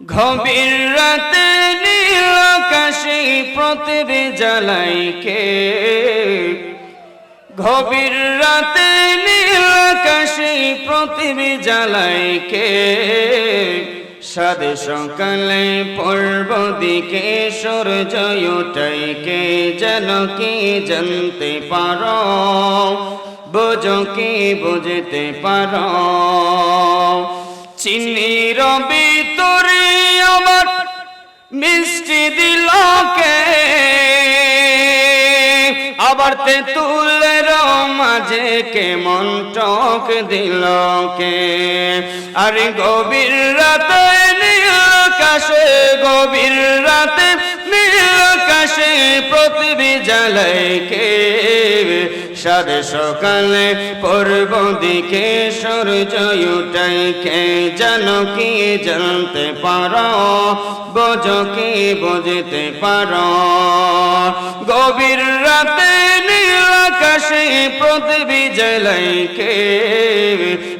গভীর রাতে নীল আকাশে প্রদীপ জ্বালাই কে, গভীর রাতে নীল আকাশে প্রদীপ জ্বালাই কে, সাত সকালে পূর্ব দিকে সূর্য ওঠে কে, যেন কি জানতে পারো, বুঝো কি বুঝতে পারো। চিনির ভিতরে আমার মিষ্টি দিল কে, আবার তেঁতুলের মাঝে কেমন টক দিল কে। আরে গভীর রাতে নীল আকাশে, গভীর রাতে নীল আকাশে প্রদীপ জ্বালাই কে, সাত সকালে পূর্ব দিকে সূর্য ওঠে কে, যেন কি জানতে পারো, বুঝো কি বুঝতে পারো। গভীর রাতে নীল আকাশে প্রদীপ জ্বালাই কে,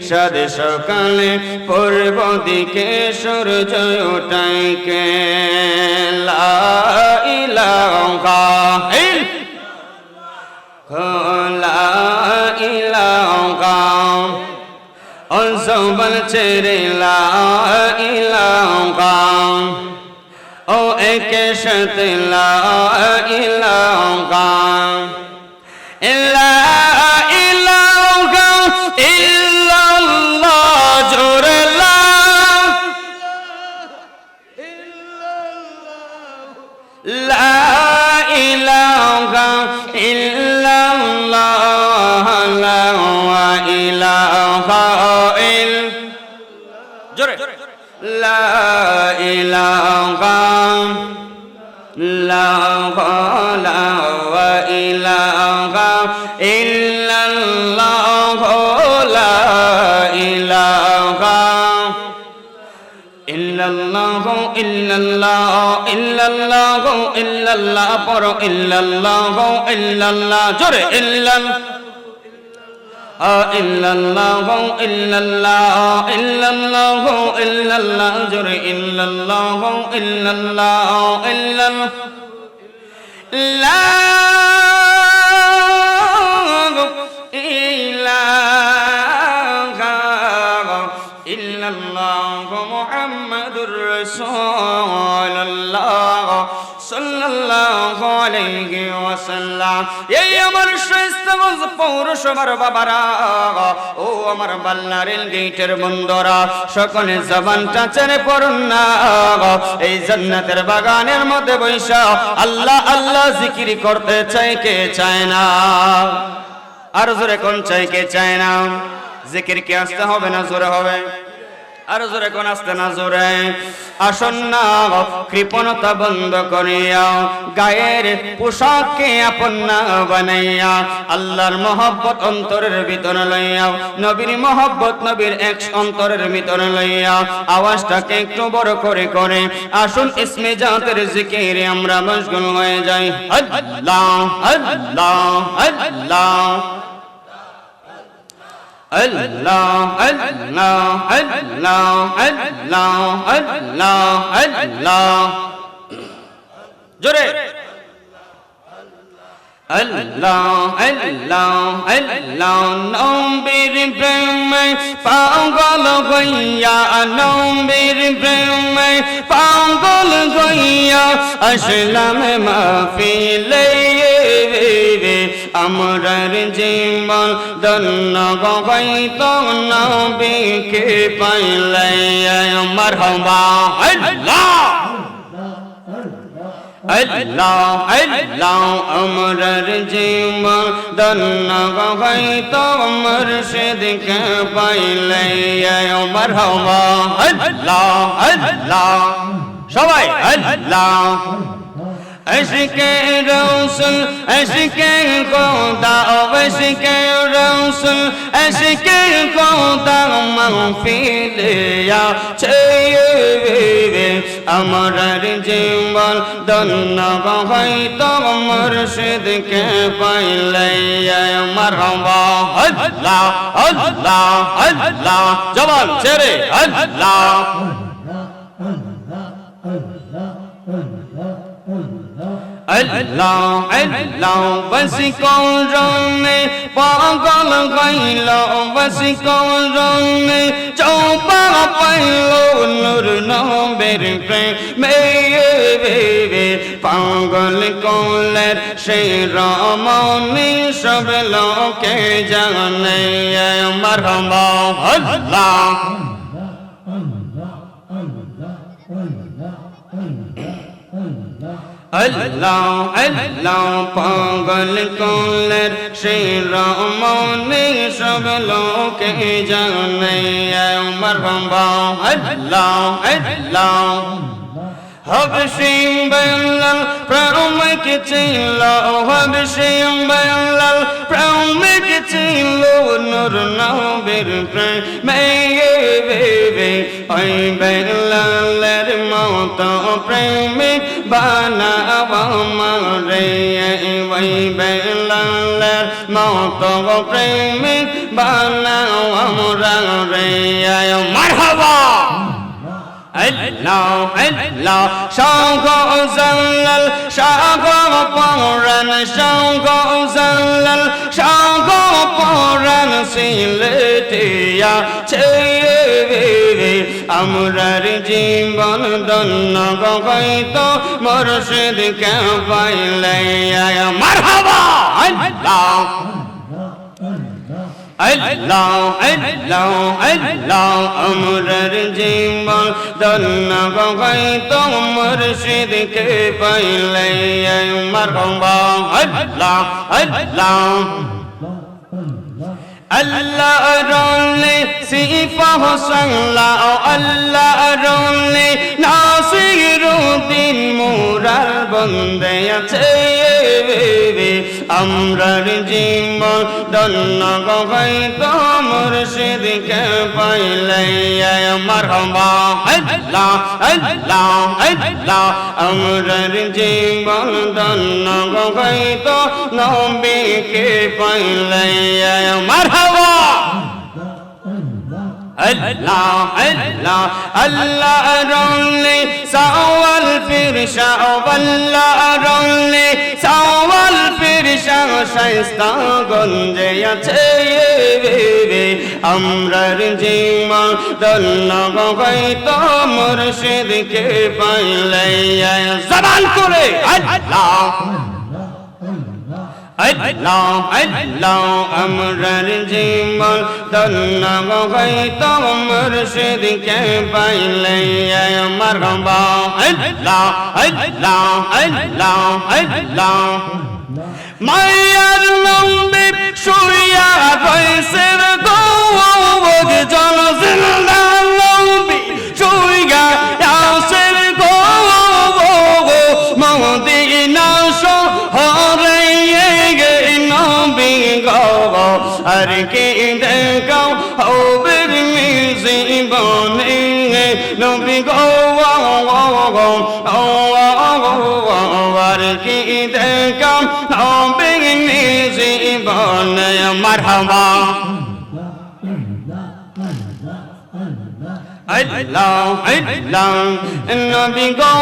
সাত সকালে পূর্ব দিকে সূর্য ওঠে কে। লা ইলাহা লা ইলাহা অজবল ছেড়ে লা ইলাহা, ও একে সাথে লা ইলাহা লা ইলাহা ইল্লাল্লাহ, জোরে লা ইলাহা ইল্লাল্লাহ, লা ইলাহা জোরে লা ইলাহা লা ইলাহা ইল্লাল্লাহ, লা ইলাহা ইল্লাল্লাহ ইল্লাল্লাহ ইল্লাল্লাহ ইল্লাল্লাহ, পড়ো ইল্লাল্লাহ ইল্লাল্লাহ, জোরে ইল্লাল্লাহ ইল্লাল্লাহ ইল্লাল্লাহ ইল্লাল্লাহ ইল্লাল্লাহ, জোরে ইল্লাল্লাহ ইল্লাল্লাহ ইল্লাল্লাহ, লা ইলাহা ইল্লাল্লাহ মুহাম্মাদুর রাসূলুল্লাহ সাল্লাল্লাহু আলাইহি ওয়াসাল্লাম। এই আমার শ্রেষ্ঠগঞ্জ পৌরসভার বাবারা, ও আমার বাল্লা রেল গেটের বন্ধুরা, সকলে জবানটা ছেড়ে পড়ুন না, এই জান্নাতের বাগানের মধ্যে বৈশা আল্লাহ আল্লাহ জিকির করতে চাই কে চায় না? আর জোরে কোন চাই কে চায় না? জিকির কি আসতে হবে না জোরে হবে? আর জোরে কোন আসতে না জোরে? আসুন না কৃপণতা বন্ধ করিয়া, গায়ের পোশাককে আপন না বানাইয়া, আল্লাহর মহব্বত অন্তরের ভিতরে লইয়া, নবীর মহব্বত নবীর এক অন্তরের ভিতরে লইয়া, আওয়াজটাকে একটু বড় করে করে আসুন ইসমে জাতের জিকিরে আমরা মশগুল হয়ে যাই। আল্লাহ আল্লাহ আল্লাহ Allah Allah Allah Allah Allah Allah, jore Allah Allah Allah, নবীর প্রেমে পাগল হইয়া, নবীর প্রেমে পাগল হইয়া আসলাম মাহফিলে, আমরার জীবন ধন্য হইতো নবীকে পাইলে। মারহাবা আল্লাহ আল্লাহ আল্লাহ, আমরার জীবন ধন্য হইতো মুর্শিদকে পাইলে। মারহাবা আল্লাহ আল্লাহ, সবাই আল্লাহ। ইশকে রাসূল ইশকে খোদা, ইশকে রাসূল ইশকে খোদা মাহফিলে আছে, আমরার জীবন ধন্য হইতো মুর্শিদকে পাইলে। মারহাবা আল্লাহ আল্লাহ আল্লাহ, জবান ছেড়ে আল্লাহ আল্লাহ আল্লাহ বসিকরণে পাগল হইল বসিকরণে চৌপা পাইল নূর নবের প্রেমে পাগল করলেন সেই রমণী সব লোকে জানে মারহাবা আল্লাহ আল্লাহ আল্লাহ পাগল করলেন সেই রমণী সব লোকে জানে মারহাবা আল্লাহ আল্লাহ হবশিম বেলাল প্রেমিক ছিল হবশিম বেলাল প্রেমিক ছিল নূর নবীর প্রেমে ওই বেলালের মতো প্রেমিক বানাও আমারে ওই বেলালের মতো প্রেমিক বানাও আমরা রে মারহাবা আল্লাহ আল্লাহ শাহ জালাল শাহ পরান শাহ জালাল শাহ পরান সিলেটিয়া ছে আমরার জীবন ধন্য হইতো মুর্শিদ কে পাইলে মারহাবা আল্লাহ আল্লাহ আল্লাহ আল্লাহ আমরার জীবন ধন্য হইতো মুর্শিদ কে পাইলে মারহাবা আল্লাহ আল্লাহ আল্লাহ রলে সিফা হোসাল্লাহ আল্লাহ রলে নাসিরুদ্দিন মুরার বন্দে আছে আমরার জীবন ধন্য হইতো মুর্শিদ কে পাইলে মারহাবা আল্লাহ আল্লাহ আল্লাহ আমরার জীবন ধন্য হইতো নবী কে পাইলে মারহাবা আল্লাহ আল্লাহ আল্লাহ রলে সাওয়াল ফিরশা আল্লাহ রলে সাওয়াল ফিরশা শাইস্তা গঞ্জে আছে আমরার জীবন ধন্য হইতো মুর্শিদ কে পাইলে জবান করে আল্লাহ আল্লাহ আল্লাহ আমরার জীবন ধন্য হইতো মুর্শিদ কে পাইলে মারহাবা আল্লাহ আল্লাহ আল্লাহ আল্লাহ মায়ার লম্বে শুইয়া রইছে গো জন জিন্দা লম্বে শুইয়া আছে গো মদিনা শহরে আর কি দেখাও হবে জীবনে নবী গো আর কি দেখাও হবে জীবনে মারহাবা আল্লাহ আল্লাহ নবী গো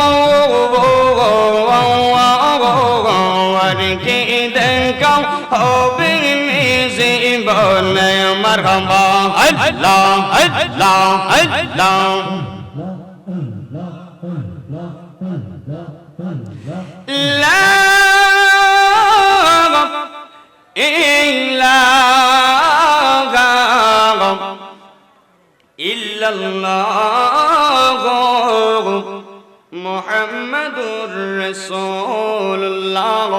আর কি দেখাও হবে জীবনে মারহাবা আল্লাহ আল্লাহ আল্লাহ লা ইলাহা ইল্লাল্লাহ মুহাম্মাদুর রাসূলুল্লাহ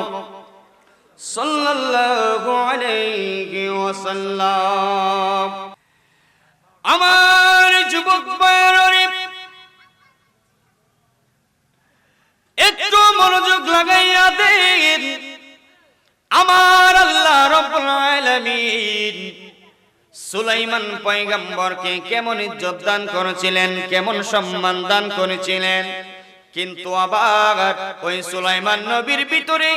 সাল্লাল্লাহু আলাইহি ওয়াসাল্লাম। আমার যুবক ভাইরা একটু মনোযোগ লাগাইয়া দেন। আমার আল্লাহ রাব্বুল আলামিন সুলাইমান পয়গম্বরকে কেমন ইজ্জত দান করেছিলেন, কেমন সম্মান দান করেছিলেন, কিন্তু আবার ওই সুলাইমান নবীর ভিতরে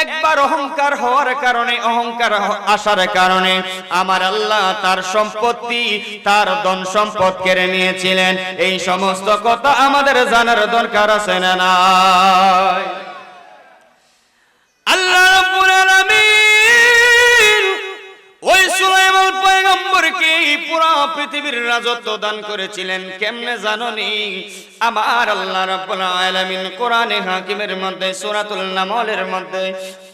একবার অহংকার হওয়ার কারণে, অহংকার আসার কারণে আমার আল্লাহ তার সম্পত্তি, তার ধন সম্পদ কেড়ে নিয়েছিলেন। এই সমস্ত কথা আমাদের জানার দরকার আছে না নাই? আল্লাহ রাব্বুল আলামিন ওই সুলাইমান পয়গম্বরকে পুরো পৃথিবীর রাজত্ব দান করেছিলেন। কেমনে জানোনি? আমার আল্লাহ রাব্বুল আলামিন কোরআনে হাকিমের মধ্যে সূরাতুল নামলের মধ্যে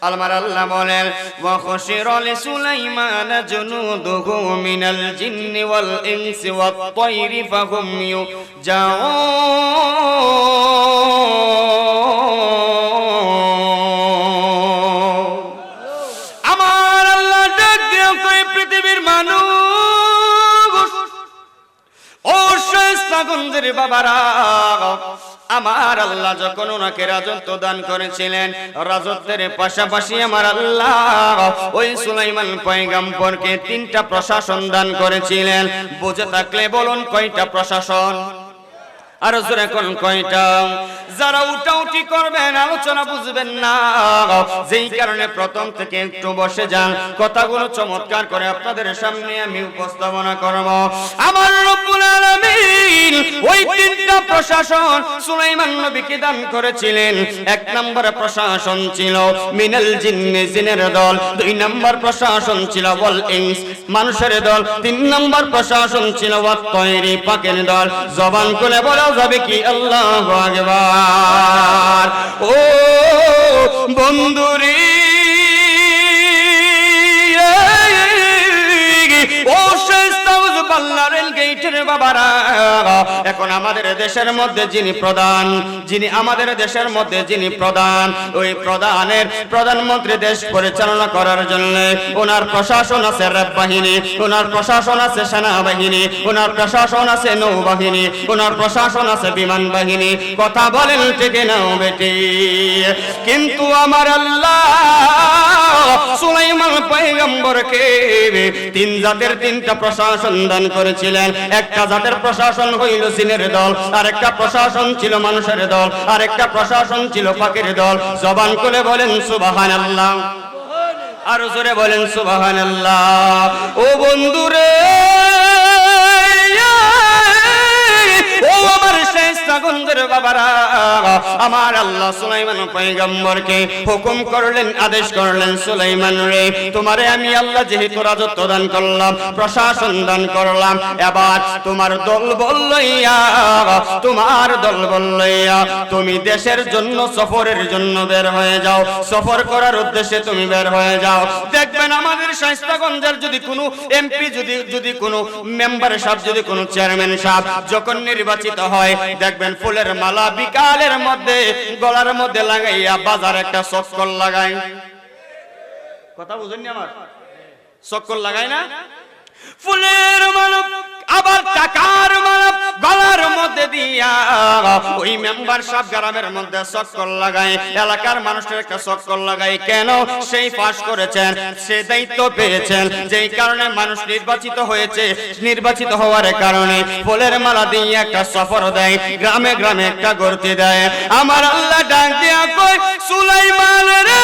আমার আল্লাহ বলেন, ওয়া খুশিরা লিসুলাইমান জুনুদুহু মিনাল জিন্নি ওয়াল ইনসি ওয়াত তায়রি ফাহুম ইউজাউন। আমার আল্লাহ ডাক দিয়ে কয়, পৃথিবীর মানুষ, ও শায়েস্তাগঞ্জের বাবারা, আমার আল্লাহ যখন ওনাকে রাজত্ব দান করেছিলেন, রাজত্বের পাশাপাশি আমার আল্লাহ ওই সুলাইমান পয়গম্বরকে 3টা প্রশাসন দান করেছিলেন। বুঝে থাকলে বলুন কয়টা প্রশাসন? আর জোরে কোন কয়টা? যারা উঠাউঠি করবেন, আলোচনা বুঝবেন না, যেই কারণে প্রথম থেকে একটু বসে যান, কথাগুলো চমৎকার করে আপনাদের সামনে আমি উপস্থাপনা করব। আমার রব্বুল আলামিন ওই 3টা প্রশাসন সুলাইমান নবীকে দান করেছিলেন। 1 নম্বর প্রশাসন ছিল মিনাল জিন্নি, জিনের দল। 2 নম্বর প্রশাসন ছিল ওয়াল ইনস, মানুষের দল। 3 নম্বর প্রশাসন ছিল ওয়াত তায়রি, পাখির দল। জবান খুলে বলা যাবে কি আল্লাহু আকবার? ও বন্ধুরে, ও শায়েস্তাগঞ্জ বাল্লারেল গেটের বাবারা, এখন আমাদের দেশের মধ্যে যিনি প্রধান, যিনি আমাদের দেশের মধ্যে যিনি প্রধান, ওই প্রধানমন্ত্রী দেশ পরিচালনা করার জন্য ওনার প্রশাসন আছে র্যাব বাহিনী, ওনার প্রশাসন আছে সেনাবাহিনী, ওনার প্রশাসন আছে নৌবাহিনী, ওনার প্রশাসন আছে বিমান বাহিনী। কথা বলেন ঠিক না বেটি? কিন্তু আমার আল্লাহ সুলাইমান পয়গম্বরকে 3 জাতের 3টা প্রশাসন দান করেছিলেন। একটা জাতের প্রশাসন হইল জিনের দল, আরেকটা প্রশাসন ছিল মানুষের দল, আরেকটা প্রশাসন ছিল পাখির দল। জবান খুলে বলেন সুবহানাল্লাহ, আর জোরে বলেন সুবহানাল্লাহ। ও বন্ধুরে, ও আমার শায়েস্তাগঞ্জের বাবারা, আমার আল্লাহ সুলাইমান পয়গম্বরকে হুকুম করলেন, আদেশ করলেন, সুলাইমান রে, তোমারে আমি আল্লাহ যেহেতু রাজত্ব দান করলাম, প্রশাসন দান করলাম, এবার তোমার দল বললইয়া, তোমার দল বললইয়া তুমি দেশের জন্য সফরের জন্য বের হয়ে যাও। সফর করার উদ্দেশ্যে তুমি বের হয়ে যাও। দেখবেন আমাদের শায়েস্তাগঞ্জের যদি কোনো এমপি, যদি কোনো মেম্বার সাহেব, যদি কোনো চেয়ারম্যান সাহেব যখন নির্বাচিত হয়, দেখবেন ফুলের মালা বিকালের মধ্যে গলার মধ্যে লাগাইয়া বাজার একটা চক্কর লাগায়। কথা বুঝেননি আমার? চক্কর লাগায় না? ফুলের মালা, আবার টাকার মালা গলার মধ্যে দিয়া ওই মেম্বার সাহেব গ্রামের মধ্যে চক্কর লাগায়, এলাকার মানুষের একটা চক্কর লাগায়। কেন? সেই পাস করেছেন, সে দায়িত্ব পেয়েছেন, যেই কারণে মানুষ নির্বাচিত হয়েছে। নির্বাচিত হওয়ার কারণে ফুলের মালা দিয়ে একটা সফর দেয়, গ্রামে গ্রামে একটা গর্তি দেয়। আমার আল্লাহ ডাক দিয়া কয়, সুলাইমান রে,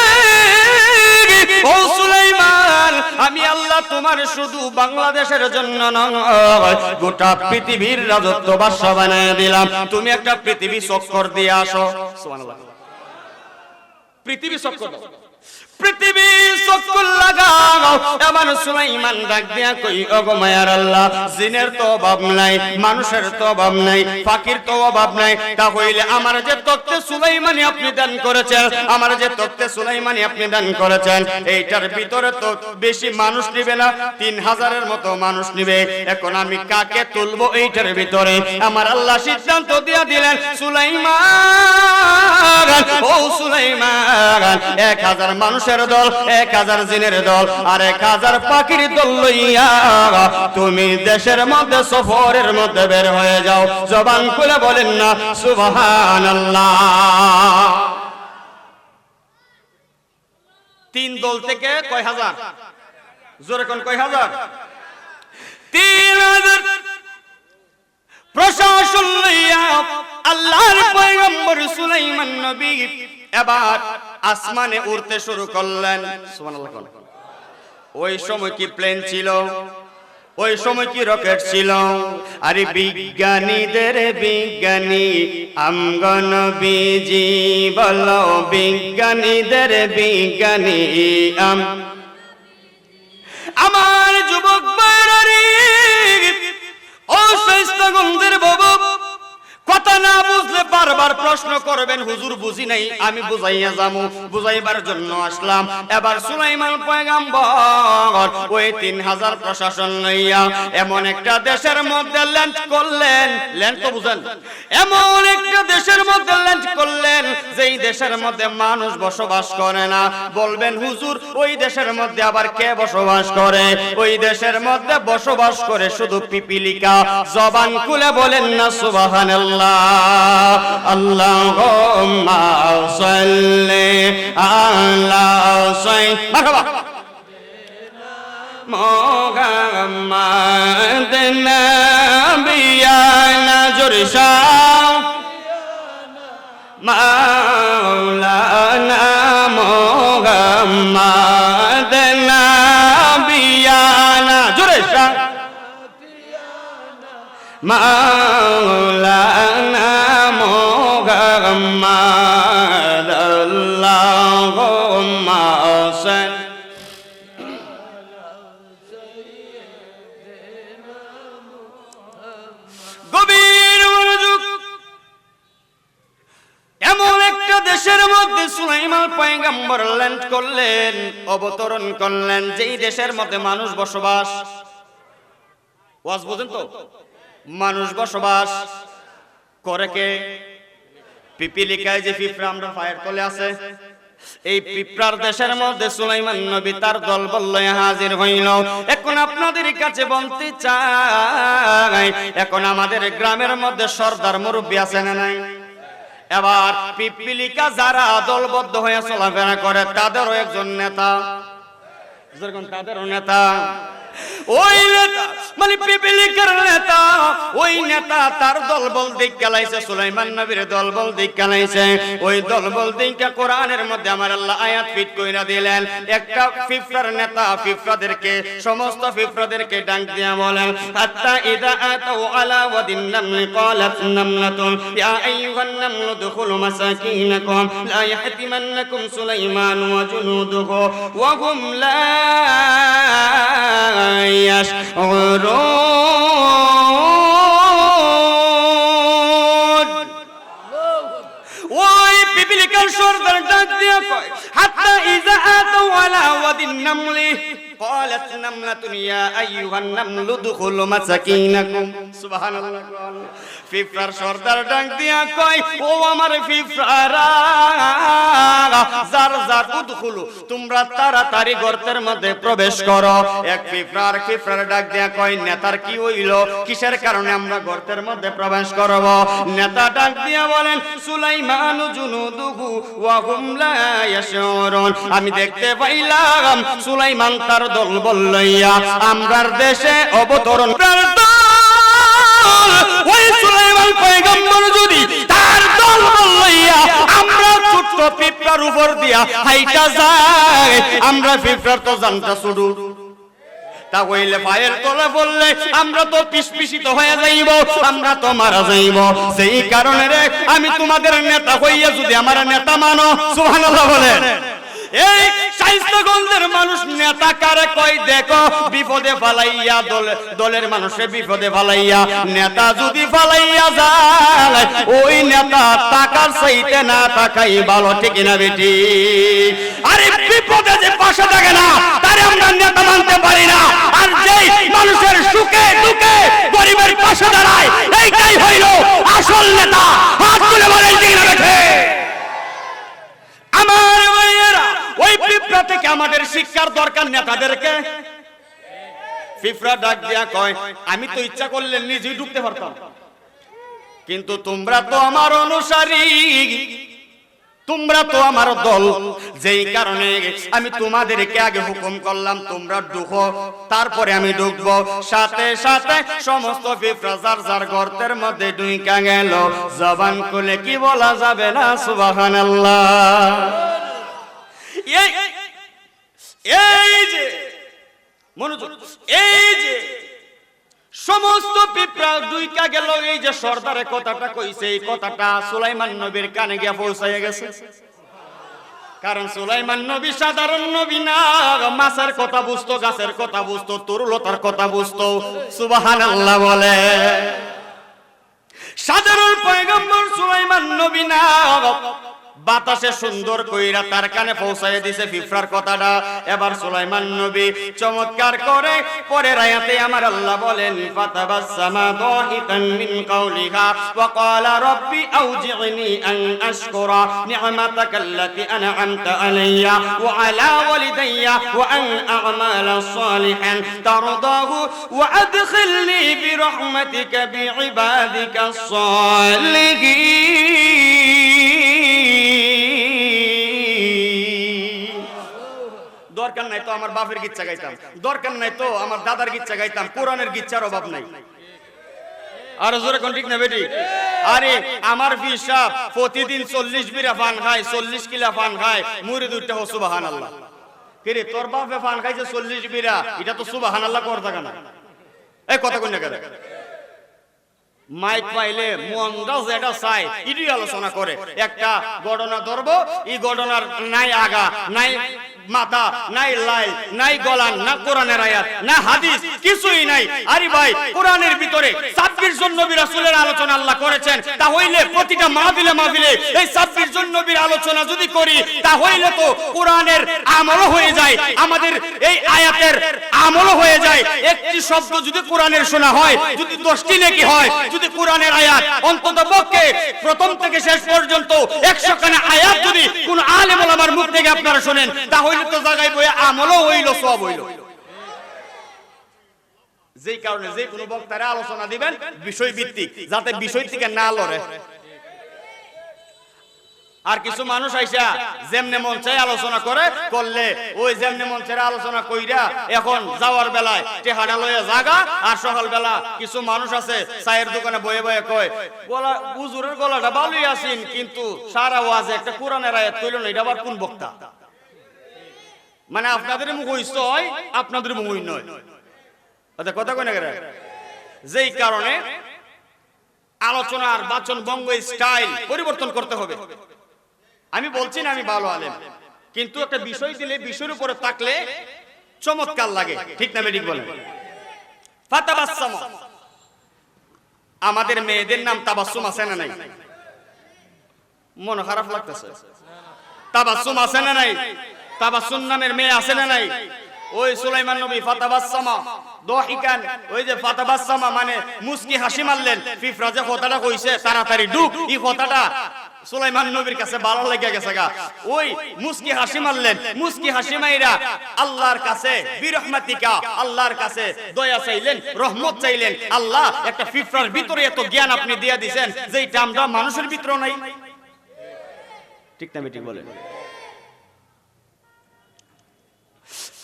ও সুলাইমান, আমি আল্লাহ তোমার শুধু বাংলাদেশের জন্য নয়, গোটা পৃথিবীর রাজত্ব বাদশা বানায় দিলাম। তুমি একটা পৃথিবী চক্কর দিয়ে আসো। সুবহানাল্লাহ। পৃথিবী চক্কর দাও, পৃথিবী চক্কর লাগাও। এমন সুলাইমান ডাক দিয়া কই, ওগো মায়ার আল্লাহ, জিনের তো অভাব নাই, মানুষের তো অভাব নাই, পাখির তো অভাব নাই, তাহলে আমার যে তক্তে সুলাইমানি আপনি দান করেছেন, আমার যে তক্তে সুলাইমানি আপনি দান করেছেন, এইটার ভিতরে তো বেশি মানুষ নিবে না, 3000-এর মতো মানুষ নিবে। এখন আমি কাকে তুলবো এইটার ভিতরে? আমার আল্লাহ সিদ্ধান্ত দিয়া দিলেন, সুলাইমান, ও সুলাইমান, 1000 মানুষের দল, 1000 জিনের দল, আর 1000 পাখির দল লইয়া তুমি দেশের মধ্যে সফরের মধ্যে বের হয়ে যাও। জবান খুলে বলেন না সুবহানাল্লাহ। 3 দল থেকে কয় হাজার? জোরে কোন কয় হাজার? 3000 প্রশাসন লইয়া আল্লাহর পয়গম্বর সুলাইমান নবী এবার আসমানে উড়তে শুরু করলেন। সুবহানাল্লাহ। ওই সময় কি প্লেন ছিল? ওই সময় কি রকেট ছিল? আরে বিজ্ঞানীদের বিজ্ঞানী আমগণ বিজি বলো, বিজ্ঞানীদের বিজ্ঞানী আমার যুবক বাইরারি ও স্বাস্থ্যগন্ধের বাবু, কথা না বুঝলে বারবার প্রশ্ন করবেন, হুজুর বুঝি নাই, আমি বুঝাইয়া যাবো, বুঝাইবার জন্য আসলাম। এবার সুলাইমান পয়গম্বর ওই 3000 প্রশাসন লইয়া এমন একটা দেশের মধ্যে ল্যান্ড করলেন। ল্যান্ড তো বুঝেন, এমন একটা দেশের মধ্যে ল্যান্ড করলেন যেই দেশের মধ্যে মানুষ বসবাস করে না। বলবেন হুজুর ওই দেশের মধ্যে আবার কে বসবাস করে? ওই দেশের মধ্যে বসবাস করে শুধু পিপিলিকা। জবান খুলে বলেন না সুবহানাল্লাহ। আল্লাহুম্মা সাল্লি আলা সাইয়্যিদিনা মুহাম্মাদ নাবিয়ানা জুরশা মাওলানা মুহাম্মাদ নাবিয়ানা জুরশা মাওলানা মুহাম্মাদ আল্লাহুম্মা সাল্লি গভীর মনোযোগ। এমন একটা দেশের মধ্যে সুলাইমান পয়গম্বর ল্যান্ড করলেন, অবতরণ করলেন, যেই দেশের মধ্যে মানুষ বসবাস। ওয়াজ বুঝেন তো? মানুষ বসবাস করে কে? পিপিলিকায় যে পিঁপড়া আমরা পায়ের তলে আছে, এই পিঁপড়ার দেশের মধ্যে সুলাইমান নবী তার দলবল লয়ে হাজির হইল। এখন আপনাদের কাছে বলতে চাই, এখন আমাদের গ্রামের মধ্যে সর্দার মুরব্বী আছে না নাই? এবার পিপিলিকা যারা দলবদ্ধ হয়ে চলাফেরা করে তাদেরও একজন নেতা, তাদেরও নেতা। ওই নেতা মানে পিপিলিকার নেতা, ওই নেতা তার দলবল দিক গেলাইছে, সুলাইমান নবীর দলবল দিক গেলাইছে। ওই দলবল দিকটা কোরআনের মধ্যে আমার আল্লাহ আয়াত ফিট কইরা দিলেন। একটা পিঁপড়ার নেতা পিঁপড়াদেরকে, সমস্ত পিঁপড়াদেরকে ডাক দিয়া বলেন, হাত্তা ইযা আতাউ আলা ওয়াদিন নামলি ক্বালাত নামলাতুন ইয়া আইয়ুহান নামলু দুখুলু মাসাকিনাকুম লা ইয়াহতিমান্নাকুম সুলাইমান ওয়া জুনুদুহু ওয়া হুম লা ওই পিপিলিকার সর্দার ডাক দিয়া কয়, হাত্তা ইযা আতাউ আলা ওয়াদিন নামলি ক্বালাত নামলাতুন ইয়া আইয়ুহান নামলু দুখুলু মাসাকিনাকুম। সুবহানাল্লাহ। পিঁপড়ার সর্দার ডাক দিয়া কয়, ও আমার পিঁপড়ারা, যার যার উদখুলু, তোমরা তাড়াতাড়ি গর্তের মধ্যে প্রবেশ করো। এক পিঁপড়ার ডাক দিয়া কয়, নেতার কি হইল? কিসের কারণে আমরা গর্তের মধ্যে প্রবেশ করব? নেতা ডাক দিয়া বলেন, সুলাইমান জুনুদুহু ওয়া হুম লা ইয়াশউরুন। আমি দেখতে পাইলাম সুলাইমান তার দলবল লইয়া আমরার দেশে অবতরণ। ওই সুলাইমান পয়গম্বর যদি তার দলবল লইয়া আমরা ছোট্ট পিঁপড়ার উপর দিয়া হাইটা যায়, আমরা পিঁপড়ার তো জানটা শুরু তা হইলে পায়ের তলে বললে আমরা তো পিসপিসিত হয়ে যাইব, আমরা তো মারা যাইব। সেই কারণে রে আমি তোমাদের নেতা হইয়া যদি আমার নেতা মানো, সুবহানাল্লাহ বলেন। এই শাইস্তাগঞ্জের মানুষ নেতা কারে কই দেখো, বিপদে ফালাইয়া দলের মানুষে বিপদে ফালাইয়া, নেতা যদি ফালাইয়া যায় ওই নেতা টাকার চাইতে না টাকাই ভালো, ঠিক না বেটি? আরে বিপদে যে পাশে থাকে না তারে আমরা নেতা মানতে পারি না, আর যেই মানুষের সুখে দুঃখে গরিবের পাশে দাঁড়ায় এইটাই হইল আসল নেতা। হাত তুলে বলেন ঠিক না বেটি? আমার ভাইয়েরা, ওই পিঁপড়া থেকে আমাদের শিক্ষার দরকার নেতাদেরকে। পিঁপড়া ডাক দিয়া কয়, আমি তো ইচ্ছা করলে নিজেই ঢুকতে পারতাম, কিন্তু তোমরা তো আমার অনুসারী, তোমরা তো আমার দল, যেই কারণে আমি তোমাদেরকে আগে হুকুম করলাম তোমরা ঢুকো, তারপরে আমি ঢুকবো। সাথে সাথে সমস্ত পিঁপড়া যার যার গর্তের মধ্যে ঢুইকা গেল। জবান খুলে কি বলা যাবে না সুবহানাল্লাহ। এই যে মনোযোগ, এই যে সমস্ত পিঁপড়া দুইকা গেল। এই যে সর্দারে কথাটা কইছে, এই কথাটা সুলাইমান নবীর কানে গিয়া পৌঁছাইয়া গেছে। কারণ সুলাইমান নবী সাধারণ নবী না, মাছের কথা বুঝতো, গাছের কথা বুঝতো, তরুলতার কথা বুঝতো। সুবহানাল্লাহ বলে। সাধারণ পয়গম্বর সুলাইমান নবী না, বাতাসে সুন্দর কইরা তার কানে পৌঁছায় দিছে পিঁপড়ার কথাটা। এবার সুলাইমান নবী চমৎকার করে পরের আয়াতে আমার আল্লাহ বলেন, ফাতাবাসসামা দাহিকান মিন কাউলিহা ওয়া ক্বালা রাব্বি আউজি'নি আন আশকুরা নি'মাতাকাল্লাতী আন'আমতা আলাইয়া ওয়া আলা ওয়ালিদাইয়া ওয়া আন আ'মালা সালিহান তারদাহু ওয়া আদখিলনি বিরহমাতিকা বিইবাদিকাস সালিহিন। দরকার নাই তো আমার বাপের গীত গাইতাম, দরকার নাই তো আমার দাদার গীত গাইতাম, কোরআনের গীতার অভাব নাই। আর জোরে কোন ঠিক না বেটি? আরে আমার পিসাব প্রতিদিন 40 বিরা পান খায়, 40 কিলা পান খায়, মুরিদ উঠতে হো সুবহানাল্লাহ। কিরে তোর বাপে পান খাইছে 40 বিরা, এটা তো সুবহানাল্লাহ কর থাকা না। এই কথা কই না কেন? মাইক পাইলে মনটা যেটা চাই এটি আলোচনা করে। একটা ঘটনা ধরবো, এই ঘটনার নাই আগা, নাই মাথা, নাই লাইল, নাই গলান, না কোরআনের আয়াত, না হাদিস, কিছুই নাই। আরে ভাই, কোরআনের ভিতরে 26 জন নবী রাসূলের আলোচনা আল্লাহ করেছেন। তাহলে প্রতিটা মাহফিলে মাহফিলে এই 26 জন নবীর আলোচনা যদি করি, তাহলে তো কোরআনের আমল হয়ে যায়, আমাদের এই আয়াতের আমল হয়ে যায়। একটি শব্দ যদি কোরআনের শোনা হয়, যদি 10টি নেকি হয়, যদি কোরআনের আয়াত অন্তত পক্ষে প্রথম থেকে শেষ পর্যন্ত 100 খানা আয়াত যদি কোন আলেম ওলামার মুখ থেকে আপনারা শুনেন, তাহলে তো জায়গায় বই আমলও হইল, সব হইল। যেই কারণে যে কোনো বক্তারা আলোচনা দিবেন বিষয় ভিত্তিক, যাতে বিষয় থেকে না লড়ে। আর কিছু মানুষ আইসা যেমনে মন চায় আলোচনা করে, করলে ওই যেমনে মন চায় আলোচনা কইরা এখন যাওয়ার বেলায় টেহাডা লইয়া জাগা। আর সকাল বেলা কিছু মানুষ আছে চায়ের দোকানে বয়ে বয়ে কয়, গলা হুজুরের গলাটা ভালোই আছেন, কিন্তু সারা ওয়াজে একটা কোরআনের আয়াত কইল না, এটা আবার কোন বক্তা? মানে আপনাদের মুখ হইছে হয়, আপনাদের মুখ হই নয়। আচ্ছা কথা কই না কেন? যেই কারণে আলোচনার বাচন বঙ্গ স্টাইল পরিবর্তন করতে হবে। আমি বলছি না আমি ভালো আলেম, কিন্তু একটা বিষয় দিলে বিষয়ের উপরে তাকলে চমৎকার লাগে, ঠিক না বেঠিক বলেন? ফাতাবাসসাম, আমাদের মেয়েদের নাম তাবাসসুম আছে না নাই? মন খারাপ লাগতেছে। তাবাসসুম আছে না নাই? তাবাসসুম নামের মেয়ে আছে না নাই? ওই সুলাইমান নবী ফাতাবাসসামা দাহিকান, ওই যে ফাতাবাসসামা মানে মুস্কি হাসি মারলেন। পিঁপড়া যে কথাটা কইছে তাড়াতাড়ি ডুব, এই কথাটা সুলাইমান নবীর কাছে ভালো লেগে গেছে গা। ওই মুস্কি হাসি মারলেন, মুস্কি হাসি মাইরা আল্লাহর কাছে বিরহমাতিকা, আল্লাহর কাছে দয়া চাইলেন, রহমত চাইলেন। আল্লাহ একটা পিঁপড়ার ভিতরে এত জ্ঞান আপনি দিয়ে দিবেন যেটা আমরা মানুষের ভিতরে নাই। ঠিক না বেঠিক বলেন?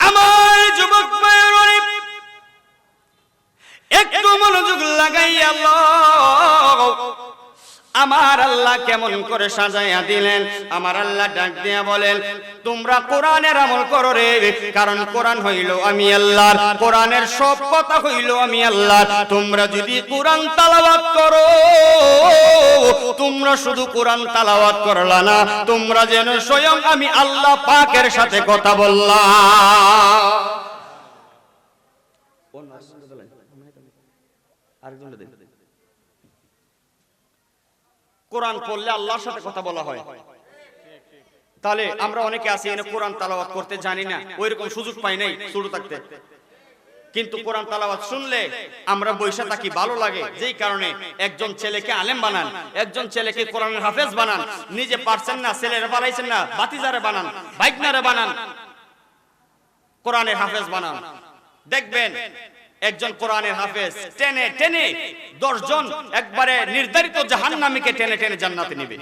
আমার যুবক ভাইরা একটু মনোযোগ লাগাই, আল্লাহ আমার আল্লাহ কেমন করে সাজাইয়া দিলেন। আমার আল্লাহ ডাক দিয়া বলেন, তোমরা কোরআনের আমল করো রে, কারণ কোরআন হইল আমি আল্লাহর, কোরআনের সব কথা হইল আমি আল্লাহর। তোমরা যদি কোরআন তেলাওয়াত করো, তোমরা শুধু কোরআন তেলাওয়াত করলা না, তোমরা যেন স্বয়ং আমি আল্লাহ পাকের সাথে কথা বললা। কোরআন পড়লে আল্লাহর সাথে কথা বলা হয়। তাহলে আমরা অনেকে আছি এনে কোরআন তেলাওয়াত করতে জানি না, ওইরকম সুযোগ পাই নাই ছোট থাকতে, কিন্তু কোরআন তেলাওয়াত শুনলে আমরা বৈশা থাকি, ভালো লাগে। যেই কারণে একজন ছেলেকে আলেম বানান, একজন ছেলেকে কোরআনের হাফেজ বানান। নিজে পারছেন না, ছেলেরা বানাইছেন না, বাতিজারে বানান, বাইকনারে বানান, কোরআনের হাফেজ বানান। দেখবেন একজন কোরআনের হাফেজ টেনে টেনে 10 জন একবারে নির্ধারিত জাহান্নামীকে টেনে টেনে জান্নাতে নেবে।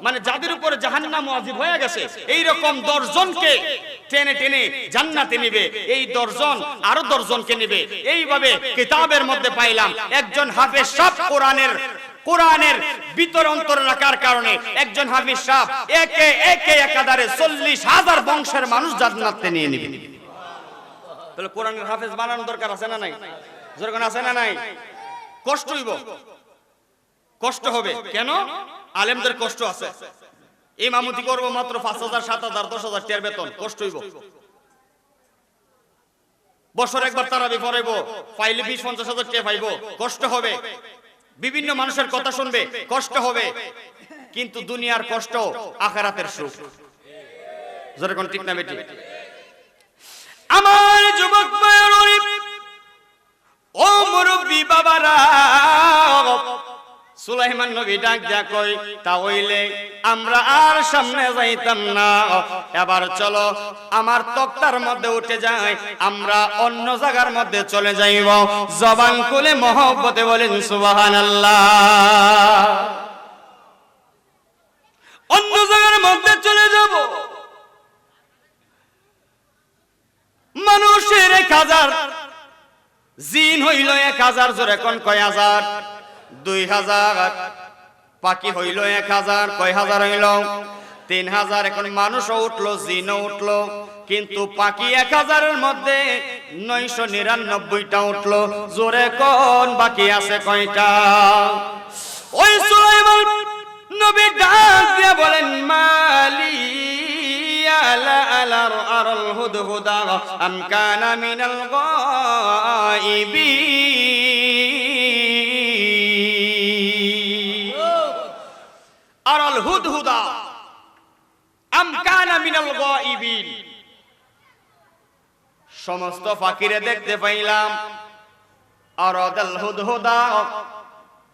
মানে যাদের উপরে জাহান্নাম ওয়াজিব হয়ে গেছে, এই রকম 10 জনকে টেনে টেনে জান্নাতে নেবে। এই 10 জন আরো 10 জনকে নেবে। এইভাবে কিতাবের মধ্যে পাইলাম একজন হাফেজ সাহেব কোরআনের ভিতর অন্তর রাখার কারণে একজন হাফেজ সাহেব একে একে একাধারে 40,000 বংশের মানুষ জান্নাতে নিয়ে নেবে। তাহলে কোরআনের হাফেজ বানানোর দরকার আছে না নাই? যখন আছে না নাই, কষ্ট হইব, কষ্ট হবে। কেন? আলেমদের কষ্ট আছে। ইমামতি করব মাত্র 5,000 7,000 10,000 টাকার বেতন, কষ্ট হইব। বছর একবার তারাবি পড়াইব, পাইলে 20-50,000 টাকা পাইব, কষ্ট হবে। বিভিন্ন মানুষের কথা শুনবে, কষ্ট হবে। কিন্তু দুনিয়ার কষ্ট, আখিরাতের সুখ। জোরে কোন ঠিক না বেটি? আমার যুবক ভাইরা, ও মুরব্বি বাবারা, সুলাইমান নবী ডাক দিয়া কই, তা হইলে আমরা আর সামনে যাইতাম না, এবার চলো আমার তক্তার মধ্যে উঠে যাই, আমরা অন্য জায়গার মধ্যে চলে যাইব। জবান খুলে মহব্বতে বলেন সুবহানাল্লাহ। অন্য জায়গার মধ্যে চলে যাব। মানুষের 1000, জিন হইল 1000, জোরে কোন কয় হাজার? 2000, পাখি হইল 1000, কয় হাজার হইল? 3000। এখন মানুষও উঠলো, জিনও উঠলো, কিন্তু পাখি 1000-এর মধ্যে 999টা উঠলো। জোরে কোন বাকি আছে কয়টা? ওই সুলাইমান নবী ডাক দিয়ে বলেন, মালি আলা আলার আরাল হুদহুদা আম কানা মিনাল গায়িবিন। আরাল হুদহুদা আম কানা মিনাল গায়িবিন। সমস্ত ফাকিরে দেখতে পাইলাম। আরাদাল হুদহুদা,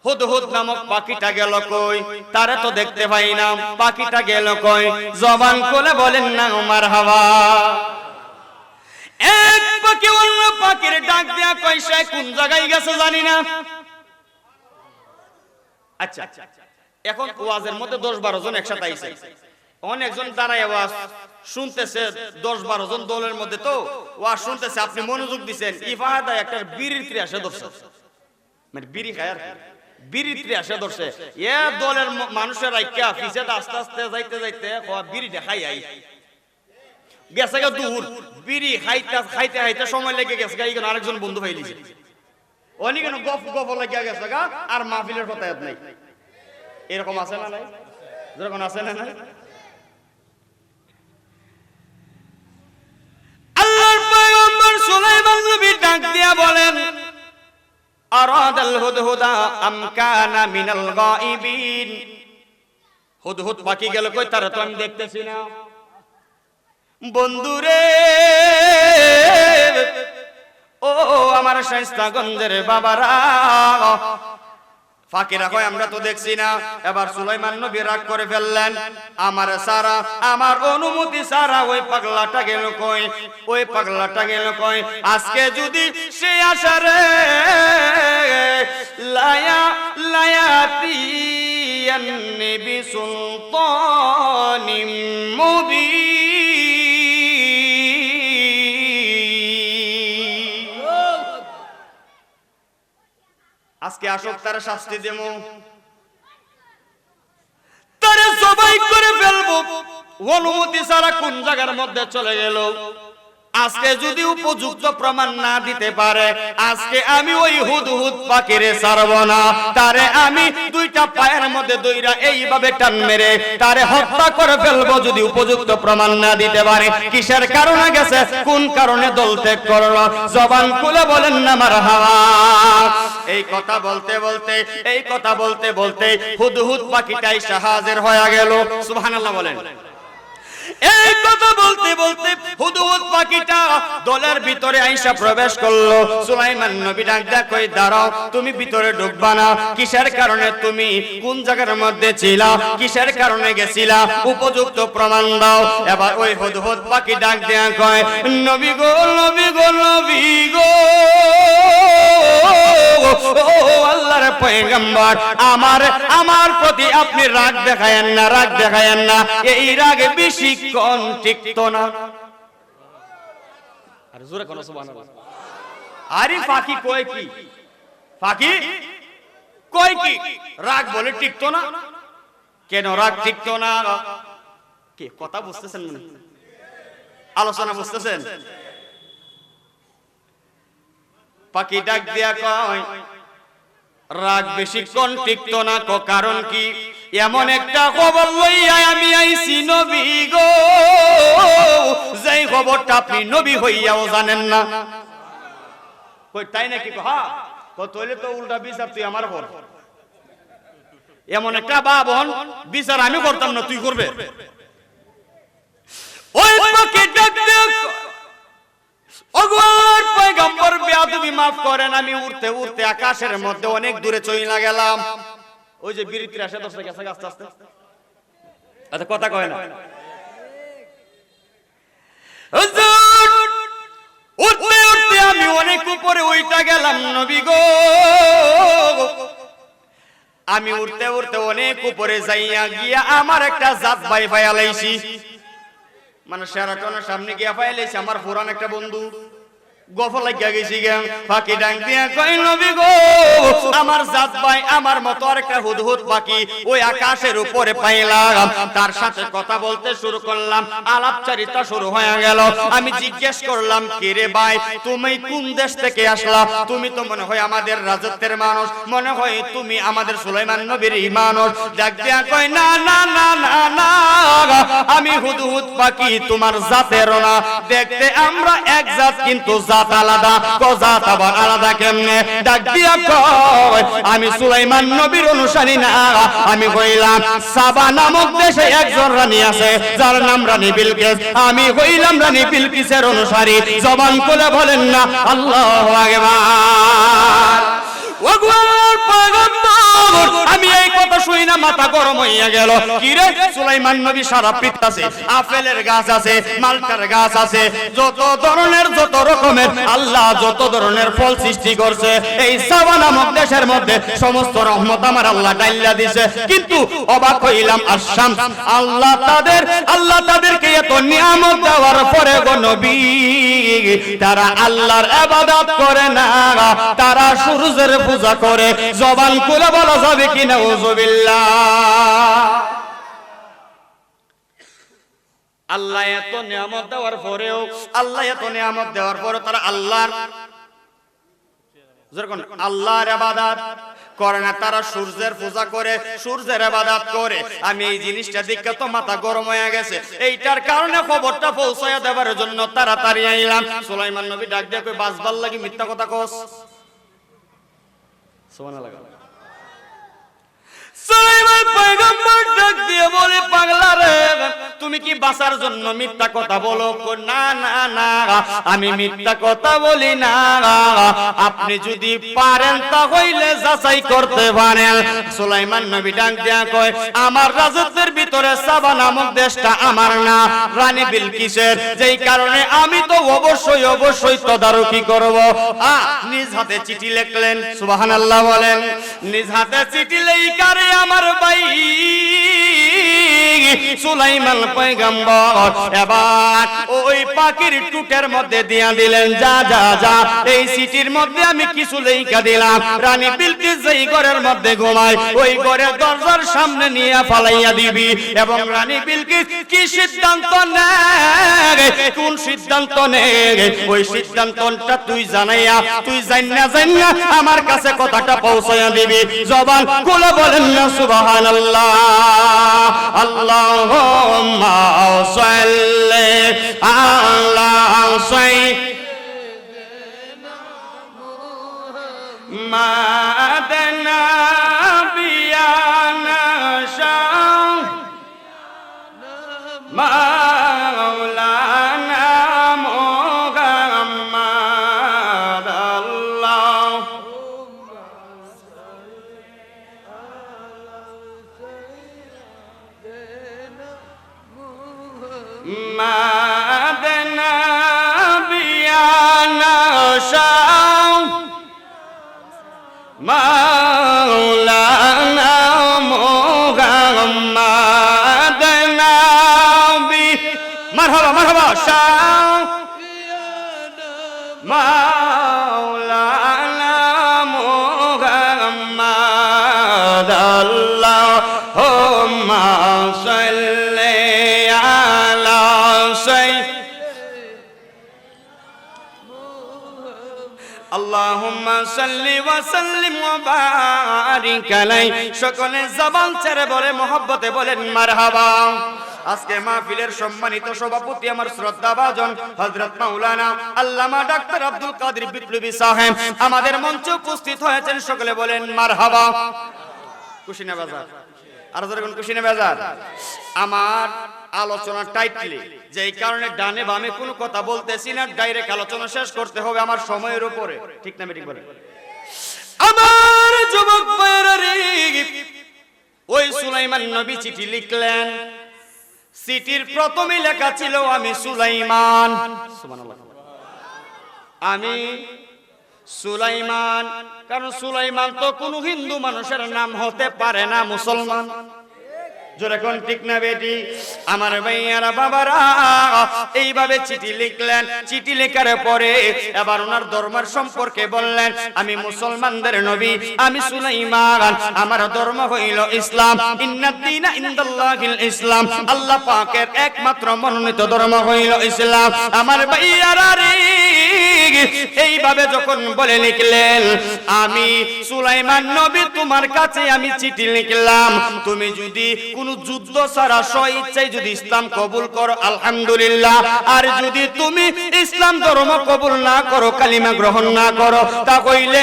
হুদহুদ নামক পাখিটা গেল কই? তারে তো দেখতে পাই না, পাখিটা গেল কই? জবান খুলে বলেন না মারহাবা। এক পাখি অন্য পাখির ডাক দেয়া কই, সে কোন জায়গায় গেছে জানি না। আচ্ছা, এখন ওয়াজের মধ্যে 10-12 জন একসাথে আইছে, অনেকজন দাঁড়ায় ওয়াজ শুনতেছে, 10-12 জন দলের মধ্যে তো ওয়াজ শুনতেছে, আপনি মনোযোগ দিবেন। ইফাহাদা একটা বিড়ির ত্রিয়াশে ধরছে, মানে বিড়ি খায় আর বিড়ির ত্রিয়াশে ধরছে। এ দলের মানুষের রাইকা পিছে আস্তে আস্তে যাইতে যাইতে বিড়ি দেখাই আই গেছে গা দূর, বিড়ি খাইতে খাইতে খাইতে সময় লেগে গেছে গা। এখানে আরেকজন বন্ধু ভাই লিছে, অনেক গপ গপ লাগিয়া গেছে গা, আর মাহফিলের কথা নাই। এরকম আছে না নাই? যেরকম আছে না নাই? আল্লাহর পয়গম্বর সুলাইমান নবী ডাক দিয়া বলেন, আরাদাল হুদহুদা আম কানা মিনাল গায়িবিন। হুদহুদ পাখি গেল কই? তারা তো আমি দেখতেছি না। বন্ধুরে, ও আমার শায়েস্তাগঞ্জের বাবারা, ফাকিরা কয় আমরা তো দেখছি না। এবার সুলাইমান নবী রাগ করে ফেললেন, আমার সারা, আমার অনুমতি সারা ওই পাগলাটা গেল কই? ওই পাগলাটা গেল কই? আজকে যদি সে আসারে লায়া লায়াতি আন্নবি সুলতানিম মুবিন। আজকে আসক, তার শাস্তি দেব, তারে জবাই করে ফেলবো। অনুমতি ছাড়া কোন জায়গার মধ্যে চলে গেল? আজকে যদি উপযুক্ত প্রমাণ না দিতে পারে, আজকে আমি ওই হুদহুদ পাখিরে ছাড়ব না। তারে আমি 2টা পায়ের মধ্যে দইরা এইভাবে টান মেরে তারে হত্যা করে ফেলবো, যদি উপযুক্ত প্রমাণ না দিতে পারে। কিসের কারণে গেছে, কোন কারণে দল ত্যাগ করলো? জবান খুলে বলেন না মারহাবা। এই কথা বলতে বলতে, এই কথা বলতে বলতে হুদহুদ পাখিটাই হাজির হয়ে গেল। সুবহানাল্লাহ বলেন। এই কথা বলতে বলতে হুদহুদ পাখিটা দলের ভিতরে আইসা প্রবেশ করলো। সুলাইমান নবী ডাক দেয়া কই, দাঁড়াও, তুমি ভিতরে ঢুকবা না। কিসের কারণে? তুমি কোন জায়গার মধ্যে ছিলা? কিসের কারণে গেছিলা? উপযুক্ত প্রমাণ দাও। এবার ওই হুদহুদ পাখি ডাক দেয়া কয়, নবী গো, নবী গো, নবী গো, আল্লাহর পয়গম্বর, আমার প্রতি আপনি রাগ দেখায়েন না, রাগ দেখায়েন না। এই রাগ বেশিক্ষণ টিকতো না। আর জোরে কোন সুবহানাল্লাহ। আরে পাখি কয় কি? পাখি কয় কি? রাগ বলে টিকতো না। কেন রাগ টিকতো না? কি কথা বুঝতেছেন? মনে আলোচনা বুঝতেছেন? পাখি ডাক দিয়া কয়, রাগ বেশিক্ষণ টিকতো না, কারণ কি? এমন একটা খবর লইয়া আমি আইছি নবী গো, যেই খবরটা আপনি নবী হইয়াও জানেন না। কই তাই নাকি? হ্যাঁ। তাইলে তো উল্টা বিচার তুই আমার কর। এমন একটা বাবন বিচার আমি করতাম না, তুই করবে। ওই পাখি ডাক দিয়া ওগোর পয়গম্বর বেয়াদবি মাফ করেন, আমি উড়তে উড়তে আকাশের মধ্যে অনেক দূরে চইলা গেলাম। ওই যে বিরিতির আসে দশটা গেছে আস্তে আস্তে, আচ্ছা কথা কয় না। উঠতে উঠতে আমি অনেক উপরে উইটা গেলাম নবী গো। আমি উঠতে উঠতে অনেক উপরে যাইয়া গিয়া আমার একটা জাত ভাই ফাইলাইছি, মানে সেরাটনের সামনে গিয়া ফাইলাইছি আমার পুরান একটা বন্ধু। গফল লাগিয়া গেছি গে। পাখি ডাক দিয়া কই নবী গো, আমার জাত ভাই আমার মতো আরেকটা হুদহুদ পাখি ওই আকাশের উপরে পাইলাম। তার সাথে কথা বলতে শুরু করলাম, আলাপচারিতা শুরু হয়ে গেল। আমি জিজ্ঞেস করলাম, কে রে ভাই, তুমি কোন দেশ থেকে আসলা? তুমি তো মনে হয় আমাদের রাজত্বের মানুষ, মনে হয় তুমি আমাদের সুলাইমান নবীর মানুষ। ডাক দিয়া কয়, না না না না না, আমি হুদহুদ পাখি, তোমার জাতের না। দেখতে আমরা এক জাত, কিন্তু জাত আলাদা। জাত আবার আলাদা কেমনে? ডাক দিয়া কয়, আমি সুলাইমান নবীর অনুসারী না, আমি হইলাম সাবা নামক দেশে একজন রানী আছে যার নাম রানী বিলকিস। আমি হইলাম রানী বিলকিসের অনুসারী। জবান খুলে বলেন না আল্লাহু আকবার। ওগোর পয়গম্বর, আমি এই কথা শুই না মাথা গরম হইয়া গেল। কি রে, সুলাইমান নবী সারা পৃথিবীতে আপেলের গাছ আছে, মালটার গাছ আছে, যত ধরনের যত রকমের আল্লাহ যত ধরনের ফল সৃষ্টি করছে, এই সাবা নামক দেশের মধ্যে সমস্ত রহমত আমার আল্লাহ ডাইলা দিছে। কিন্তু অবাক হইলাম, আসাম আল্লাহ তাদেরকে এত নিয়ামত দেওয়ার পরে গো নবী, তারা আল্লাহর ইবাদত করে না, তারা সূর্যের পূজা করে। জবান খুলে বলা যাবে কি নাউজুবিল্লাহ। আল্লাহ এত নিয়ামত দেওয়ার পরেও, তারা আল্লাহর ইবাদত করে না, তারা সূর্যের পূজা করে, সূর্যের ইবাদত করে। আমি এই জিনিসটা দেখে তো মাথা গরম হয়ে গেছে। এইটার কারণে খবরটা পৌঁছায়া দেবার জন্য তাড়াতাড়ি আইলাম। সুলাইমান নবী ডাক দিয়ে কই, বাসবার লাগি মিথ্যা কথা কস। সুবহানাল্লাহ। সুলাইমান পয়গম্বর ডাক দিয়ে বলে, পাগলা রে, তুমি কি বাঁচার জন্য মিথ্যা কথা বলো? না না না, আমি মিথ্যা কথা বলি না। আপনি যদি পারেন তাহলে যাচাই করতে পারেন। সুলাইমান নবী ডাক দিয়া কয়, আমার রাজত্বের ভিতরে সাবা নামক দেশটা আমার না, রানী বিলকিসের। যেই কারণে আমি তো অবশ্যই তদারকি করব। নিজ হাতে চিঠি লিখলেন, সুবহানাল্লাহ বলেন। নিজ হাতে চিঠি লেখারে আমার ভাই সুলাইমান পয়গম্বর এবার ওই পাখির টুটের মধ্যে দিয়া দিলেন, যা যা যা, এই চিঠির মধ্যে আমি কিছু লেখা দিলাম। রানী বিলকিস যেই ঘরের মধ্যে ঘুমায়, ওই ঘরের দরজার সামনে নিয়ে ফালাইয়া দিবি। এবং রানী বিলকিস কি সিদ্ধান্ত নেয়, কোন সিদ্ধান্ত নেয়, ওই সিদ্ধান্তটা তুই জানাইয়া, তুই জান্না আমার কাছে কথাটা পৌঁছাইয়া দিবি। জবান খুলে বলেন না সুবহানাল্লাহ। আল্লাহুম্মা সাল্লি আলা সাইয়্যিদিনা মুহাম্মাদিনা বিয়ানা শাহ মাওলানা মুহাম্মাদ। মাদনা বিয়ানা শাহ মাওলানা মুহাম্মাদ নবী। মারহাবা মারহাবা। শাহ মাওলানা মুহাম্মাদ। আল্লাহুম্মা সাল্লি আল্লাহুম্মা সাল্লি ওয়া সাল্লিম ওয়া বারিক আলাই। সকলে জবান ছেড়ে বলে মহব্বতে বলেন মারহাবা। আজকে মাহফিলের সম্মানিত সভাপতি আমার শ্রদ্ধাভাজন হযরত মাওলানা আল্লামা ডাক্তার আব্দুল কাদের বিপ্লবী সাহেব আমাদের মঞ্চে উপস্থিত হয়েছেন, সকলে বলেন মারহাবা। কুশিনা বাজার আর যখন কুশিনা বাজার আমার আলোচনা টাইটলি যেই কারণে ডানে বামে কোনো কথা বলতেছি না, ডাইরেক্ট আলোচনা শেষ করতে হবে আমার সময়ের উপরে, ঠিক না ঠিক বলেন? আমার যুবক ভাইরা রে, ওই সুলাইমান নবী চিঠি লিখলেন, চিঠির প্রথমে লেখা ছিল আমি সুলাইমান, সুবহানাল্লাহ, আমি সুলাইমান। কারণ সুলাইমান তো কোনো হিন্দু মানুষের নাম হতে পারে না, মুসলমান। জোরে কোন ঠিক না বেটি? আমার ভাইয়ারা বাবারা এইভাবে চিঠি লিখলেন। চিঠি লেখার পরে এবার ওনার ধর্মের সম্পর্কে বললেন, আমি মুসলমানদের নবী, আমি সুলাইমান, আমার ধর্ম হইল ইসলাম। ইন্নাদ দীনা ইনদাল্লাহিল ইসলাম, আল্লাহ পাকের একমাত্র মনোনীত ধর্ম হইল ইসলাম। আমার ভাইয়ারা রে, এইভাবে যখন বলে লিখলেন, আমি সুলাইমান নবী তোমার কাছে আমি চিঠি লিখলাম, তুমি যদি কোন যুদ্ধ ছাড়া স্বইচ্ছায় যদি ইসলাম কবুল করো আলহামদুলিল্লাহ, আর যদি তুমি ইসলাম ধর্ম কবুল না করো, কালিমা গ্রহণ না করো, তাহলে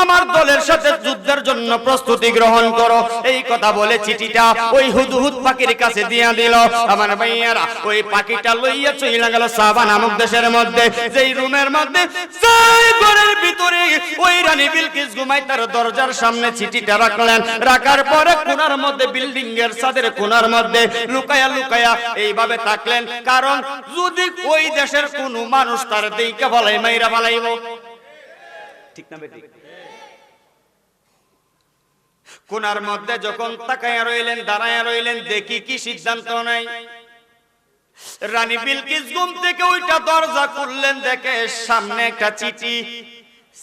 আমার দলের সাথে যুদ্ধের জন্য প্রস্তুতি গ্রহণ করো। এই কথা বলে চিঠিটা ওই হুদহুদ পাখির কাছে দিয়া দিল। আমার ভাইয়ারা ওই পাখিটা লইয়া চলে গেল সাবা নামক দেশের মধ্যে, যেই রুমের মধ্যে সেই ঘরের ভিতরে ওই রানী বিলকিস ঘুমায়, তার দরজার সামনে চিঠিটা রাখলেন। রাখার পরে কোণার মধ্যে, বিল্ডিং এর ছাদের কোণার মধ্যে লুকায়া লুকায়া এইভাবে থাকলেন, কারণ যদি ওই দেশের কোন মানুষ তার দিকে ফলাই মাইরা ফলাইব, ঠিক না বেটি? কোণার মধ্যে যখন তাকায়া রইলেন, দাঁড়ায়া রইলেন, দেখি কি সিদ্ধান্ত নাই। রানী বিলকিস ঘুম থেকে ওইটা দরজা খুললেন, দেখে সামনে একটা চিঠি।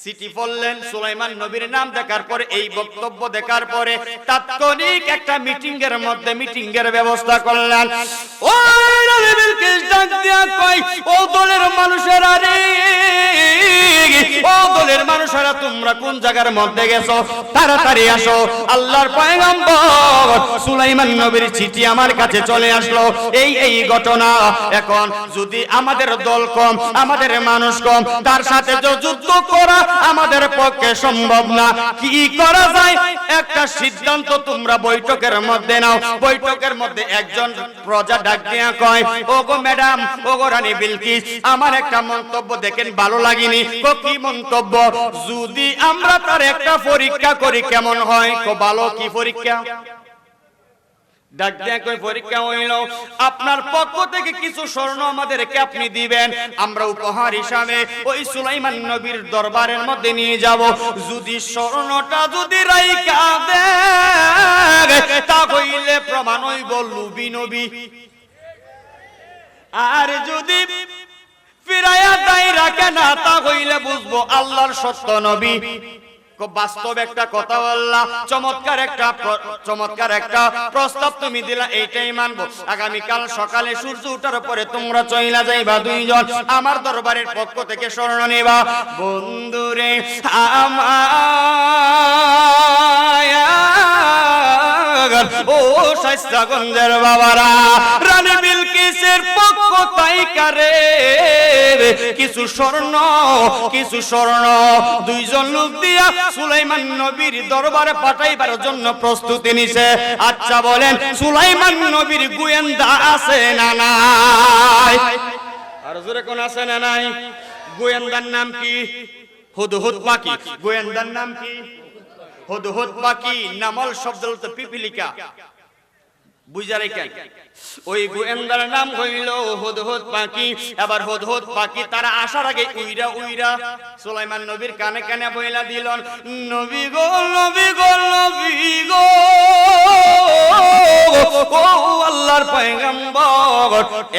চিঠি পড়লেন, সুলাইমান নবীর নাম দেখার পরে, এই বক্তব্য দেখার পরে তাৎক্ষণিক একটা মিটিং এর মধ্যে মিটিং এর ব্যবস্থা করলেন। ওই রানী বিলকিস ডাক দিয়া কই, ও দলের মানুষেরা রে, ও দলের মানুষেরা, তোমরা কোন জায়গার মধ্যে গেছো? তাড়াতাড়ি আসো, আল্লাহর পয়গম্বর সুলাইমান নবীর চিঠি আমার কাছে চলে আসলো। এই ঘটনা। এখন যদি আমাদের দল কম, আমাদের মানুষ কম, তার সাথে যুদ্ধ করা আমাদের পক্ষে সম্ভব না। কি করা যায়? একটা সিদ্ধান্ত তোমরা বৈঠকের মধ্যে নাও। বৈঠকের মধ্যে একজন প্রজা ডাক দিয়া কয়, ওগো ম্যাডাম, ওগো রানী বিলকিস, আমার একটা মন্তব্য দেখেন ভালো লাগেনি। কি মন্তব্য? যদি আমরা তার একটা পরীক্ষা করি কেমন হয়? ভালো। কি পরীক্ষা? ডাক দিয়া কই, পরীক্ষা হইল আপনার পক্ষ থেকে কিছু স্বর্ণ আমাদেরকে আপনি দিবেন, আমরা উপহার হিসাবে ওই সুলাইমান নবীর দরবারের মধ্যে নিয়ে যাব। যদি স্বর্ণটা যদি রাইখা দেন, তা হইলে প্রমাণ হইব লুবি নবী। আর যদি ফিরাইয়া দেয় রাখে না, তা হইলে বুঝবো আল্লাহর সত্য নবী। বাস্তব একটা কথা বললা, চমৎকার একটা প্রস্তাব তুমি দিলা, এইটাই মানবো। আগামীকাল সকালে সূর্য ওঠার পরে তোমরা চইলা যাইবা দুইজন, আমার দরবারের পক্ষ থেকে স্বর্ণ নিবা। বন্ধুরে ও শাইস্তাগঞ্জের বাবারা, রানী বিলকিসের পক্ষ তাইকারে কিছু স্বর্ণ দুইজন লোক দিয়া সুলাইমান নবীর দরবারে পাঠাইবার জন্য প্রস্তুতি নিছে। আচ্ছা বলেন, সুলাইমান নবীর গোয়েন্দা আছে না নাই? আর জোরে কোন আছে না নাই? গোয়েন্দার নাম কি? হুদহুদ পাখি। গোয়েন্দার নাম কি? হুদহুদ পাখি। নামল শব্দ হলো পিপিলিকা, বুঝা রেখেন। ওই গোয়েন্দার নাম হইল হুদহুদ পাখি। এবার হুদহুদ পাখি তারা আসার আগে উইরা উইরা সুলাইমান নবীর কানে কানে বইলা দিলেন, নবী গো, নবী গো, নবী গো, ও আল্লাহর পয়গম্বর,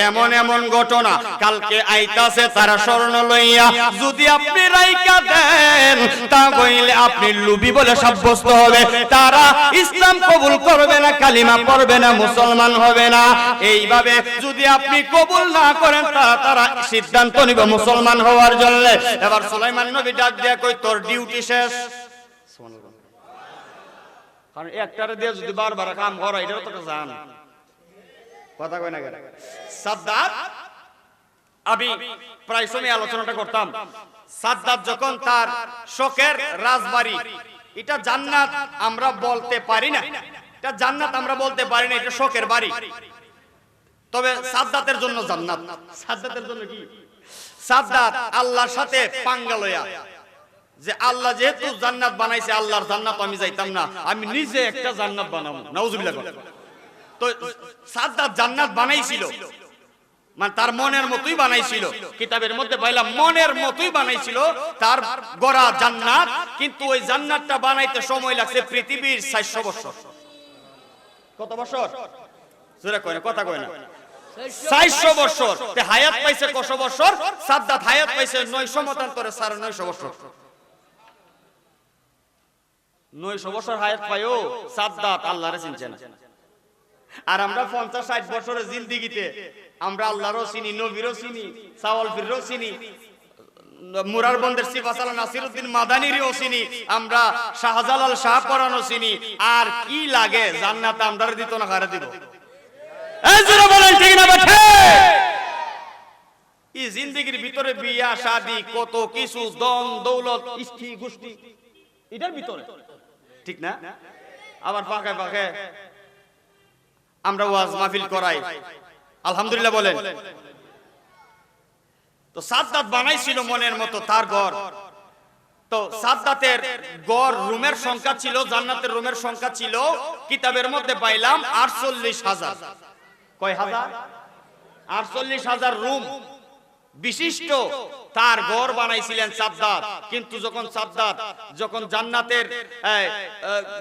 এমন এমন ঘটনা কালকে আইতাছে তারা স্বর্ণ লইয়া যদি আপনি রাইকা দেন তা কইলে আপনি লুবি বলে সাব্যস্ত হবে, তারা ইসলাম কবুল করবে না, কালিমা পড়বে না, মুসলমান হবে না। এইভাবে যদি আপনি কবুল না করেন তারা সিদ্ধান্ত নিবে মুসলমান হওয়ার জন্য। এবার সুলাইমান নবী ডাক দিয়া কই তোর ডিউটি শেষ। কারণ একটারে দিয়ে যদি বারবার কাম করা এটাও তো জান কথা কই না কেন। সাদ্দাত আমি প্রায় সময় আলোচনাটা করতাম, সাদ্দাত যখন তার শোকের রাজবাড়ি, এটা জান্নাত আমরা বলতে পারি না, এটা জান্নাত আমরা বলতে পারি না, এটা শোকের বাড়ি। তবে সাদ্দাতের জন্য জান্নাত। সাদ্দাতের জন্য কি? সাদ্দাত আল্লাহর সাথে পাঙ্গা লয়া যে আল্লাহ যেহেতু জান্নাত বানাইছে, আল্লাহর জান্নাত আমি যাইতাম না, আমি নিজে একটা জান্নাত বানাবো। নাউজুবিল্লাহ। তো সাদ্দাত জান্নাত বানাইছিল, মানে তার মনের মতোই বানাইছিল। কিতাবের মধ্যে পাইলাম মনের মতোই বানাইছিল তার গড়া জান্নাত, কিন্তু ওই জান্নাতটা বানাইতে সময় লাগছে পৃথিবীর 400 বছর। কত বছর? জোরে কয় না, কথা কয় না। 400 বছর। তে হায়াত পাইছে কত বছর? সাদ্দাত হায়াত পাইছে 900 মতান্তরে 950 বছর। 900 বছর হায়াত পায়ও সাদ্দাত আল্লাহরে চিনছে না। আর আমরা 50-60 বছরের জিন্দেগিতে আমরা আল্লাহরও চিনি, নবীরও চিনি, সাওয়াল ফিরও চিনি, মুরার বন্দের সিফাসাল নাসিরউদ্দিন মাদানিরও চিনি, আমরা শাহজালাল শাহপরানও চিনি। আর কি লাগে? জান্নাত আমরা দিত না, কারে দিব? এই জোরে বলেন ঠিক না বেঠে? এই জিন্দেগির ভিতরে বিয়া শাদি কত কিছু, দন দৌলত, ইষ্টি গোষ্ঠী, এটার ভিতরে, ঠিক না? আবার পাকে পাকে আমরা ওয়াজ মাহফিল করাই, আলহামদুলিল্লাহ বলেন। তো সাদ্দাত বানাইছিল মনের মতো তার ঘর। তো সাদ্দাতের ঘর রুমের সংখ্যা ছিল, জান্নাতের রুমের সংখ্যা ছিল কিতাবের মধ্যে পাইলাম 48,000। কয় হাজার? 48,000 রুম বিশিষ্ট তার ঘর বানাইছিলেন সাদ্দাত। কিন্তু যখন জান্নাতের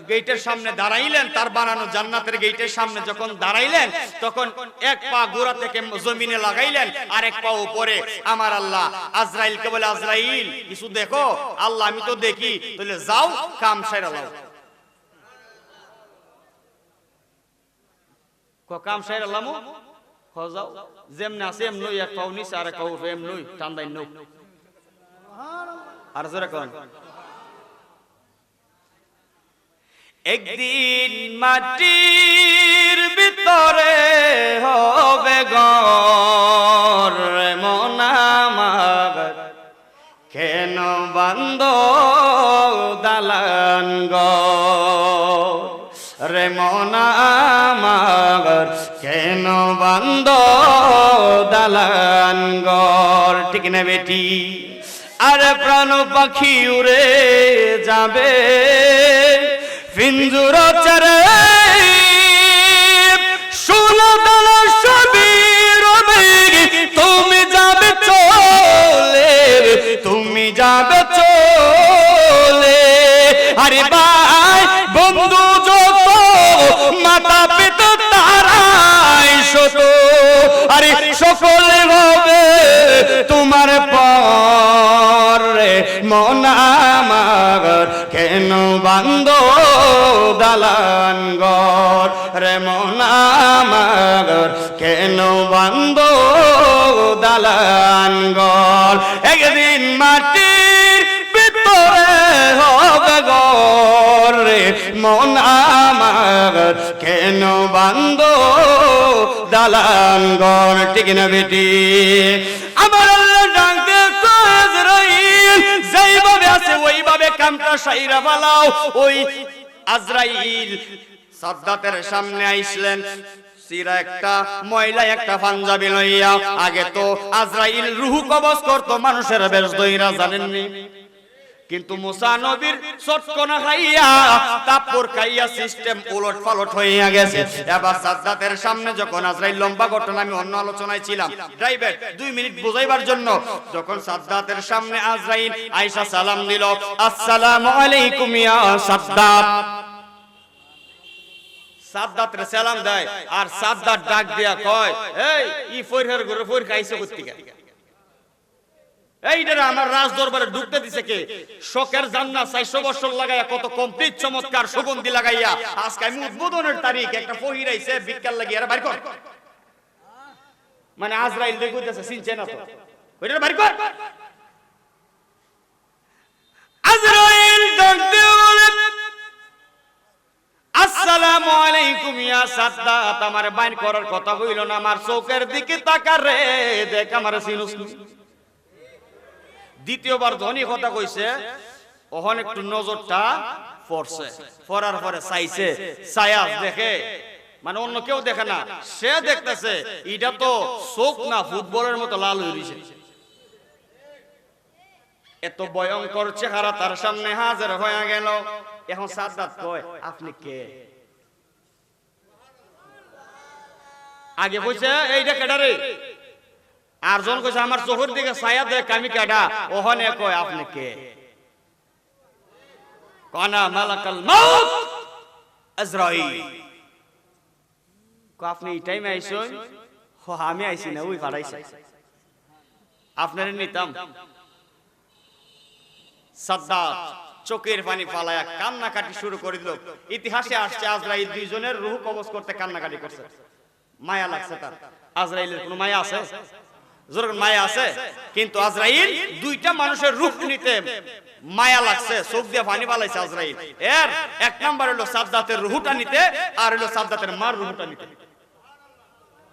গেটের সামনে দাঁড়াইলেন, তার বানানো জান্নাতের গেটের সামনে যখন দাঁড়াইলেন, তখন এক পা গোড়া থেকে জমিনে লাগাইলেন, আর এক পা উপরে। আমার আল্লাহ আজরাইলকে বলে, আজরাইল কিছু দেখো? আল্লাহ আমি তো দেখি। তাহলে যাও, কাম সাইরা লাও। কাম সাইরা লামু যাও, যেমনি আছে এমনই, এক পাও নিচে আর এক পাও এমনই টান্দাই নৌ। আর জোরে কোন, একদিন মাটির ভিতরে হবে ঘর, মন আমার কেন বান্দ দালান ঘর, রে মন আমার কেন বান্দ দালান ঘর, ঠিক না বেটি? আরে প্রাণ পাখি উড়ে যাবে পিঞ্জুর চরে, সোনা দানা সবই রবে, তুমি যাবে চলে, তুমি যাবে চলে। আরে ভাই বন্ধু যত, মাতা পিতা তারাই শত, আরে সকলে হবে তোমার পরে, মন আমার কেন বান্দ দালান ঘর, রে মন আমার কেন বান্দ দালান ঘর। একদিন মাটির ভিতরে হবে ঘর, রে মন আমার কেন বান্দ দালান ঘর, ঠিক না বেটি? আমার আল্লাহ ডাকতে আজরাইল যেইভাবে আছে ওইভাবে কামটা সাইরা ফালাও। ওই আজরাইল সাদ্দাতের সামনে আইসলেন, সিরা একটা ময়লা একটা পাঞ্জাবি লইয়া। আগে তো আজরাইল রূহ কবজ করতো মানুষের বেশ দইরা, জানেননি? কিন্তু মুসা নবীর চটকনা খাইয়া, তাপর খাইয়া সিস্টেম উলট পালট হইয়া গেছে। এবার সাদ্দাতের সামনে যখন আজরাইল, লম্বা ঘটনা, আমি অন্য আলোচনায় ছিলাম, ড্রাইভার 2 মিনিট বুঝাইবার জন্য, যখন সাদ্দাতের সামনে আজরাইল আয়েশা সালাম দিল, আসসালামু আলাইকুম ইয়া সাদ্দাত। সাদ্দাতের সালাম দেয় আর সাদ্দাত ডাক দিয়া কয় এই ই ফইরের ঘরে ফইর খাইছে কইতিকা এইটারে আমার রাজ দরবারে ঢুকতে দিছে কে শোকের জান্নাত 400 বছর লাগাইয়া কত কমপ্লিট চমৎকার সুগন্ধি লাগাইয়া আজকে আমি উদ্বোধনের তারিখ একটা ফহির আইছে বিকাল লাগিয়া এরা বাইর কর মানে আজরাইল দেখইতেছে চিনছে না তো ওইটা বাইর কর আজরাইল ডাক দিয়ে বলে আসসালামু আলাইকুম ইয়া সাদ্দাত আমার বাইর করার কথা হইল না আমার চোখের দিকে তাকা রে দেখ আমার সিনুস দ্বিতীয়বার ধনী কথা কইছে ওহন একটু নজরটা পড়ছে পড়ার পরে চাইছে ছায়া দেখে মানে অন্য কেউ দেখে না সে দেখতেছে এটা তো চোখ না ফুটবলের মতো লাল হয়ে গেছে এত ভয়ঙ্কর চেহারা তার সামনে হাজির হয়ে গেল এখন সাদ্দাত কয় আপনি কে আগে কইছে এইটা কেডা রে আর জন কইছে আমার চোখের দিকে ছায়া দেখ আমি কেডা ওহনে কয় আপনি কে কানা মালাকাল মাউত আজরাইল কো আপনি এই টাইমে আইছেন হ আমি আইছি না ওই পাড়াইছে আপনারে নিতাম সাদ্দাত চোখের পানি ফালায়া কান্নাকাটি শুরু করে দিল ইতিহাসে আসছে আজরাইল দুইজনের রূহ কবজ করতে কান্নাকাটি করছে মায়া লাগছে তার আজরাইলের কোনো মায়া আছে যখন মায়া আছে কিন্তু আজরাইল দুইটা মানুষের রূহ নিতে মায়া লাগছে চোখ দিয়ে পানি ফালাইছে আজরাইল এর এক নাম্বার হলো সাদ্দাতের রূহটা নিতে আর হলো সাদ্দাতের মার রূহটা নিতে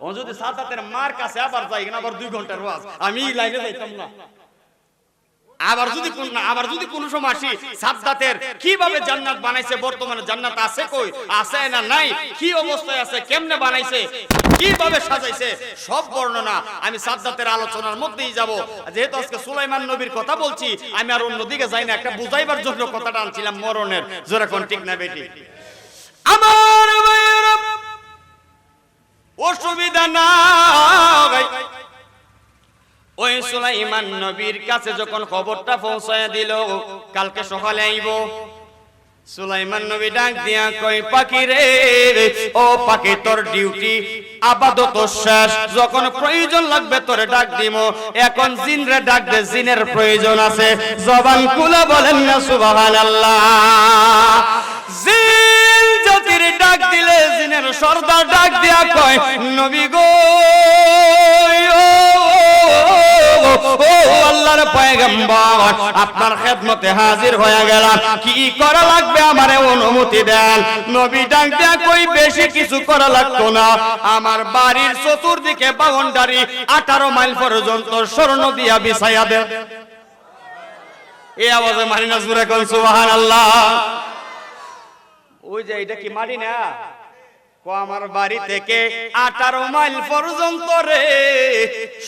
ও যদি সাদ্দাতের মার কাছে আবার যাই না আবার 2 ঘন্টার ওয়াজ আমি লাইনে যাইতাম না আবার যদি কোন সময় আসি সাদ্দাতের কিভাবে জান্নাত বানাইছে বর্তমানে জান্নাত আছে কই আছে না নাই কি অবস্থায় আছে কেমনে বানাইছে কিভাবে সাজাইছে সব বর্ণনা আমি সাদ্দাতের আলোচনার মধ্যেই যাব যেহেতু আজকে সুলাইমান নবীর কথা বলছি আমি আর অন্যদিকে যাই না একটা বুঝাইবার জন্য কথাটা আনছিলাম মরণের জোরে কোন ঠিক না বেটি আমার ভাইরা অসুবিধা নাই ওই সুলাইমান নবীর কাছে যখন খবরটা পৌঁছায় দিল কালকে সকালে আইব সুলাইমান নবী ডাক দিয়া কই পাখি রে ও পাখি তোর ডিউটি আপাতত শেষ যখন প্রয়োজন লাগবে তোরে ডাক দিমু এখন জিনরে ডাক দে জিনের প্রয়োজন আছে জবান খুলে বলেন না সুবহানাল্লাহ জিন জাতির ডাক দিলে জিনের সর্দার ডাক দিয়া কয় নবী গো ও আল্লাহর পয়গম্বর আপনার খেদমতে হাজির হয়ে গেলাম কি করা লাগবে আমারে অনুমতি দেন নবী ডাক দিয়া কই বেশি কিছু করা লাগতো না আমার বাড়ির চতুর্দিকে বাউন্ডারি 18 মাইল পর্যন্ত স্বর্ণ দিয়া বিছায়া দেন এই আওয়াজে মারি না জোরে কোন সুবহানাল্লাহ ওই যে এটা কি মারি না আমার বাড়ি থেকে 18 মাইল পর্যন্ত রে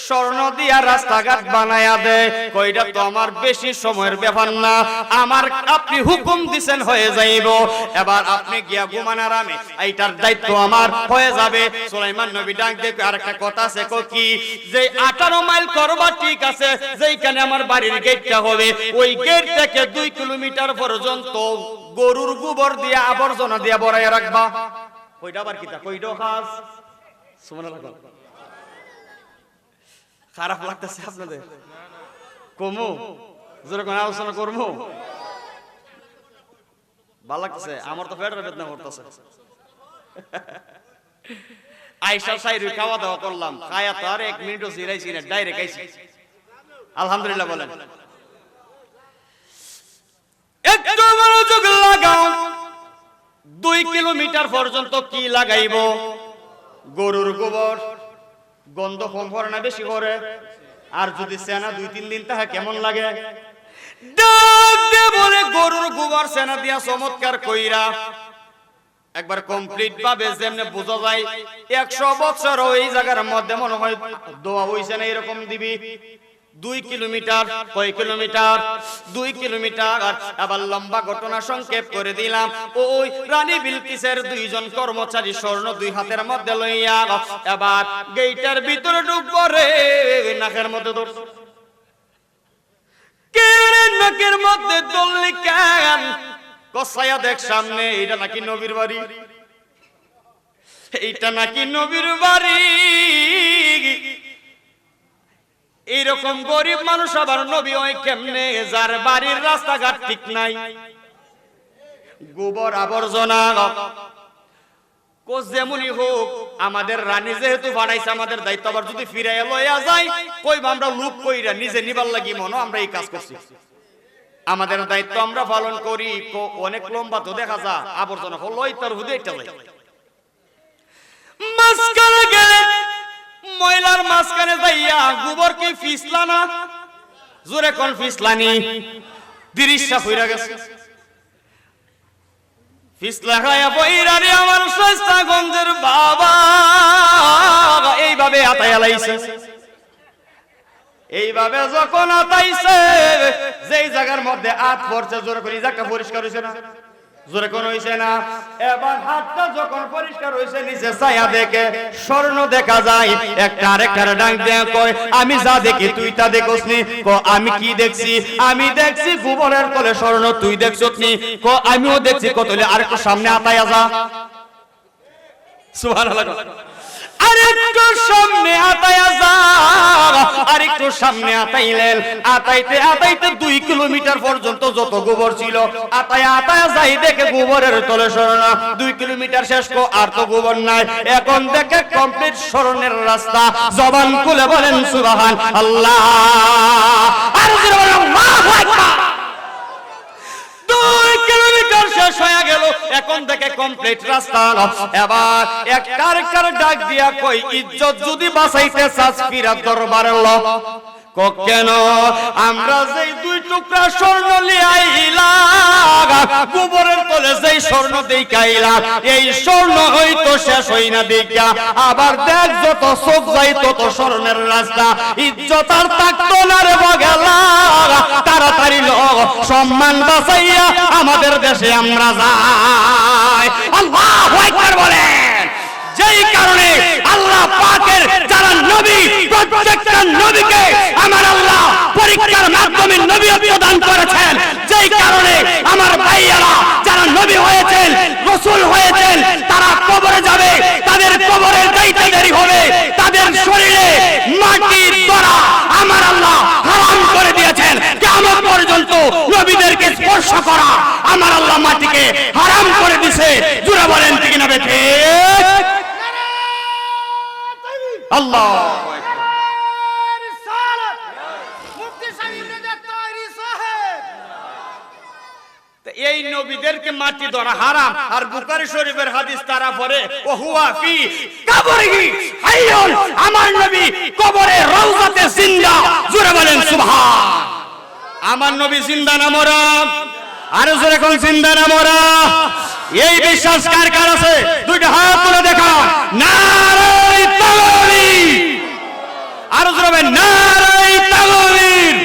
স্বর্ণ দিয়া রাস্তাঘাট বানায়া দে কইটা তো আমার বেশি সময়ের ব্যাপার না আমার আপনি হুকুম দিবেন হয়ে যাইব এবার আপনি গিয়া ঘুমান আরামে এইটার দায়িত্ব আমার হয়ে যাবে সুলাইমান নবী ডাক দিয়ে আরেকটা কথা আছে কি যে 18 মাইল করবা ঠিক আছে যেইখানে আমার বাড়ির গেটটা হবে ওই গেট থেকে 2 কিলোমিটার পর্যন্ত গরুর গোবর দিয়া আবর্জনা দিয়া ভরাইয়া রাখবা কইটা আবার কিতা কইডো খাস সুবহানাল্লাহ খারাপ লাগতেছে আপনাদের কমু যেরকম আলোচনা করবো ভালো লাগতেছে আমার তো পেটের বেদনা করতেছে আয়েশা সাইরি খাওয়া দাওয়া করলাম খায়া তো আর 1 মিনিটও জিরাইছি না ডাইরেক্ট আইছি আলহামদুলিল্লাহ বলেন একটু মনোযোগ লাগাও 2 কিলোমিটার পর্যন্ত কি লাগাইব গরুর গোবর গন্ধ কম করে না বেশি করে আর যদি সেনা 2-3 দিন তাহা কেমন লাগে ডাক দে বলে গরুর গোবর সেনা দিয়া চমৎকার কইরা একবার কমপ্লিট ভাবে যেমনে বোঝা যায় 100 বছর ওই জায়গার মধ্যে মনে হয় দোয়া হইছে না এরকম দিবি 2 কিলোমিটার কয় কিলোমিটার 2 কিলোমিটার আবার লম্বা ঘটনা সংক্ষেপ করে দিলাম ওই রানী বিলকিসের 2 জন কর্মচারী স্বর্ণ 2 হাতের মধ্যে লইয়া এবার গেটের ভিতরে ঢুকবো রে নাকের মধ্যে ধর কেন নাকের মধ্যে দললি কেন কসায়া দেখ সামনে এটা নাকি নবীর বাড়ি এইটা নাকি নবীর বাড়ি। এইরকম গরিব মানুষ আবার নবী হয় কেমনে, যার বাড়ির রাস্তাঘাট ঠিক নাই, গোবর আবর্জনা। কোচ যেমনই হোক, আমাদের রানী যেহেতু বাড়াইছে, আমাদের দায়িত্ব আবার যদি ফিরে লইয়া যায়, কইবা আমরা লুপ কইরা নিজে নিবার লাগি মনো আমরা এই কাজ করছি। আমাদের দায়িত্ব আমরা পালন করি। অনেক লম্বা তো দেখা যা আবর্জনা হলো তার হুদে এটা মাঝখানে গেলে ময়লার মাঝখানে যাইয়া গোবর কি ফিসলা না, জোরে কোন ফিসলানি, দৃশ্যা হইরা গেছে। ফিসলা খায়া বইরা রে আমার সস্তাগঞ্জের বাবা এইভাবে আতায়া লাইছে। এইভাবে যখন আতাইছে, যেই জায়গার মধ্যে আত পড়ছে, জোরে করে জায়গাটা পরিষ্কার হইছে না, জোরে কোন হইছে না। এবার হাতটা যখন পরিষ্কার হইছে, নিচে ছায়া দেখে স্বর্ণ দেখা যায়। একটা আরেকটার ডাক দিয়ে কয়, আমি যা দেখি তুই তা দেখোস নি? ক আমি কি দেখছি? আমি দেখছি গোবরের তলে স্বর্ণ, তুই দেখছস নি? ক আমিও দেখছি। কত হলে আরেকটু সামনে আতায়া যা। সুবহানাল্লাহ। আরেকটু সামনে আতায়া যা, আরেকটু সামনে আতাইলেন। আতাইতে আতাইতে 2 কিলোমিটার পর্যন্ত যত গোবর ছিল, আতায়া আতায়া যাই দেখে গোবরের তলে স্বর্ণ। 2 কিলোমিটার শেষ কো আর তো গোবর নাই। এখন দেখে কমপ্লিট স্বর্ণের রাস্তা। জবান খুলে বলেন সুবহানাল্লাহ। আর জোরে বলেন আল্লাহু আকবার। 2 কিলোমিটার শেষ হয়ে গেল, এখন দেখে কমপ্লিট রাস্তা। এবার একটার ডাক দিয়া কই, ইজ্জত যদি বাঁচাইতে চাস ফিরা দরবারে ল। কেন? আমরা যেই 2 টুকরা স্বর্ণ লিয়াইলাম, গোবরের তলে যেই স্বর্ণ দেখাইলাম, এই স্বর্ণ হইতো শেষ হই না দেখা। আবার দেখ যত চোখ যাই তত স্বর্ণের রাস্তা। ইজ্জত আর থাকতো না রে বগেলা, তাড়াতাড়ি লোক সম্মান বাঁচাইয়া আমাদের দেশে আমরা যাই। আল্লাহু আকবার বলেন। যেই কারণে আল্লাহ পাকের যারা নবী, প্রত্যেকটা নবীকে আমার আল্লাহ পরীক্ষার মাধ্যমে নবীয়ত্ব দান করেছেন। যেই কারণে আমার ভাইয়েরা যারা নবী হয়েছেন, রাসূল হয়েছেন, তারা কবরে যাবে, তাদের কবরের যাইতে দেরি হবে। তাদের শরীরে মাটির দ্বারা আমার আল্লাহ হারাম করে দিয়েছেন। কিয়ামত পর্যন্ত নবীদেরকে স্পর্শ করা আমার আল্লাহ মাটিকে হারাম করে দিয়েছে। জোরে বলেন ঠিক না বেঠিক? আল্লাহ এই নবীদেরকে মাটি ধরা হারাম। আর বুখারী শরীফের হাদিস তারা পড়ে, ও হুয়া ফি কবরিহি হাইয়ুন, আমার নবী কবরে রওজাতে জিন্দা। জোরে বলেন সুবহান। আমার নবী জিন্দা না মরা? আর জোরে কোন জিন্দা না মরা? এই বিশ্বাস কার কার আছে? 2টা হাত তুলে দেখা। নারে তাকবীর। আর জোরে বলেন নারে তাকবীর,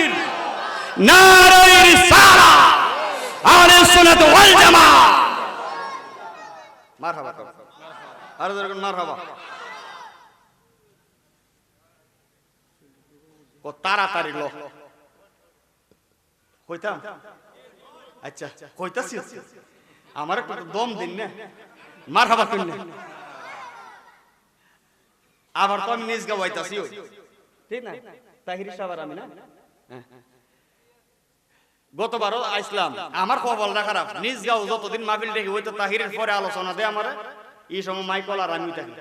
নারে রিসালাহ, আহলে সুন্নাত ওয়াল জামাত। মারহাবা। আর জোরে কোন মারহাবা। ও তাড়াতাড়ি লো কইতাম। আচ্ছা কইতাছি, আমার একটু দম দিন না। মারহাবা কইন না। আবার তো আমি নিজ গাওয়াইতাছি, ঠিক না? তাহিরি সাহেব আমি না, গতবারও আইসলাম। আমার কপালটা খারাপ, নিজ গাও যতদিন মাহফিল দেখি ওই তো তাহিরের পরে আলোচনা দেয় আমার। এই সময় মাইকল আর আমি থাকি।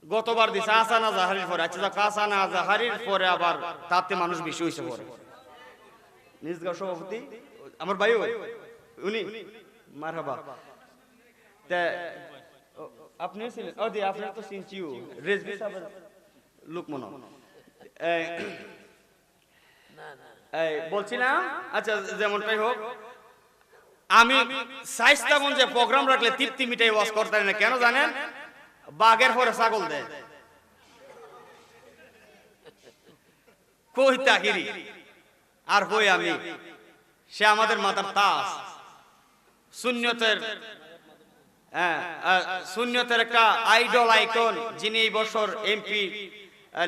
গতবার দিছে আসানা জাহারির পরে। আচ্ছা কাসানা জাহারির পরে আবার তাতে মানুষ বেশি হইছে পরে। নিজগাঁও সভাপতি আমার ভাই উনি মারহাবা। তে আপনি ছিলেন? ও দি আপনি তো চিনছিও রেজবি সাহেবের লোক মনে এই বলছি না। আচ্ছা যেমনটাই হোক, আমি সাইস্তাগঞ্জে প্রোগ্রাম রাখলে তৃপ্তি মিটাই ওয়াজ করতে না। কেন জানেন? বাঘের পরে ছাগল দেয়। কই তাহিরি আর কই আমি, সে আমাদের মাথার তাজ। সুন্নতের সুন্নতের একটা আইডল আইকন, যিনি এই বছর এমপি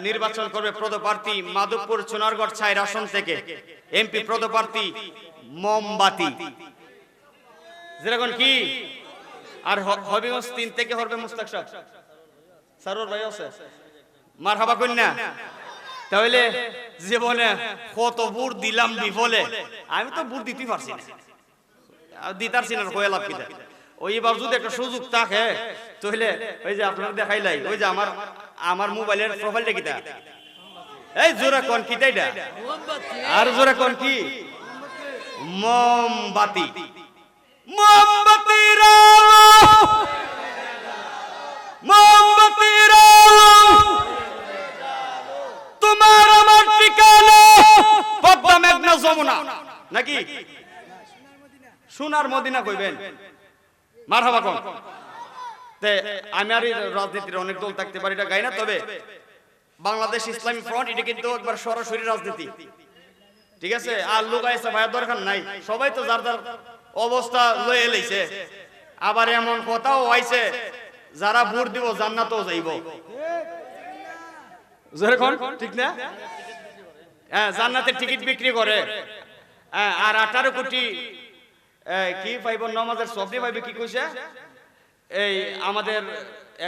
নির্বাচন করবে পদপ্রার্থী, মাধবপুর চুনারগড় 4 আসন থেকে এমপি পদপ্রার্থী মোমবাতি। যেরকম কি আর হবিগঞ্জ 3 থেকে হবে মুস্তাক সাহেব সারোর ভাই আছে মারহাবা কন্যা তাহলে জীবনে কত বুট দিলাম বিফলে আমি তো বুট দিতে পারছি না দিতারছি না কয়ে লাভ কিটা ওইবার যদি একটা সুযোগ থাকে তাহলে ওই যে আপনারা দেখাইলাই ওই যে আমার মোবাইলের প্রোফাইলটা কিটা এই জোরে কোন কিটা এটা আর জোরে কোন কি মোমবাতি মোমবাতির আলো মোমবাতির আলো তোমার আমার ঠিকানা পদ্মা মেঘনা যমুনা নাকি সোনার মদিনা কইবেন মারহাবা কোন তে আমি আর রাজনীতির অনেক দল থাকতে পারি এটা গাই না তবে বাংলাদেশ ইসলামী ফ্রন্ট এটা কিন্তু একবার সরাসরি রাজনীতি ঠিক আছে আর লোক আইসা ভাইয়ের দরকার নাই সবাই তো যার যার অবস্থা লয়ে লইছে আবার এমন কথাও হইছে যারা ভোট দিব জান্নাতেও যাইব জোরে কোন ঠিক না হ্যাঁ জান্নাতের টিকিট বিক্রি করে আর 18 কোটি কি পাইব নামাজের সবজি পাইবে কি কইছে এই আমাদের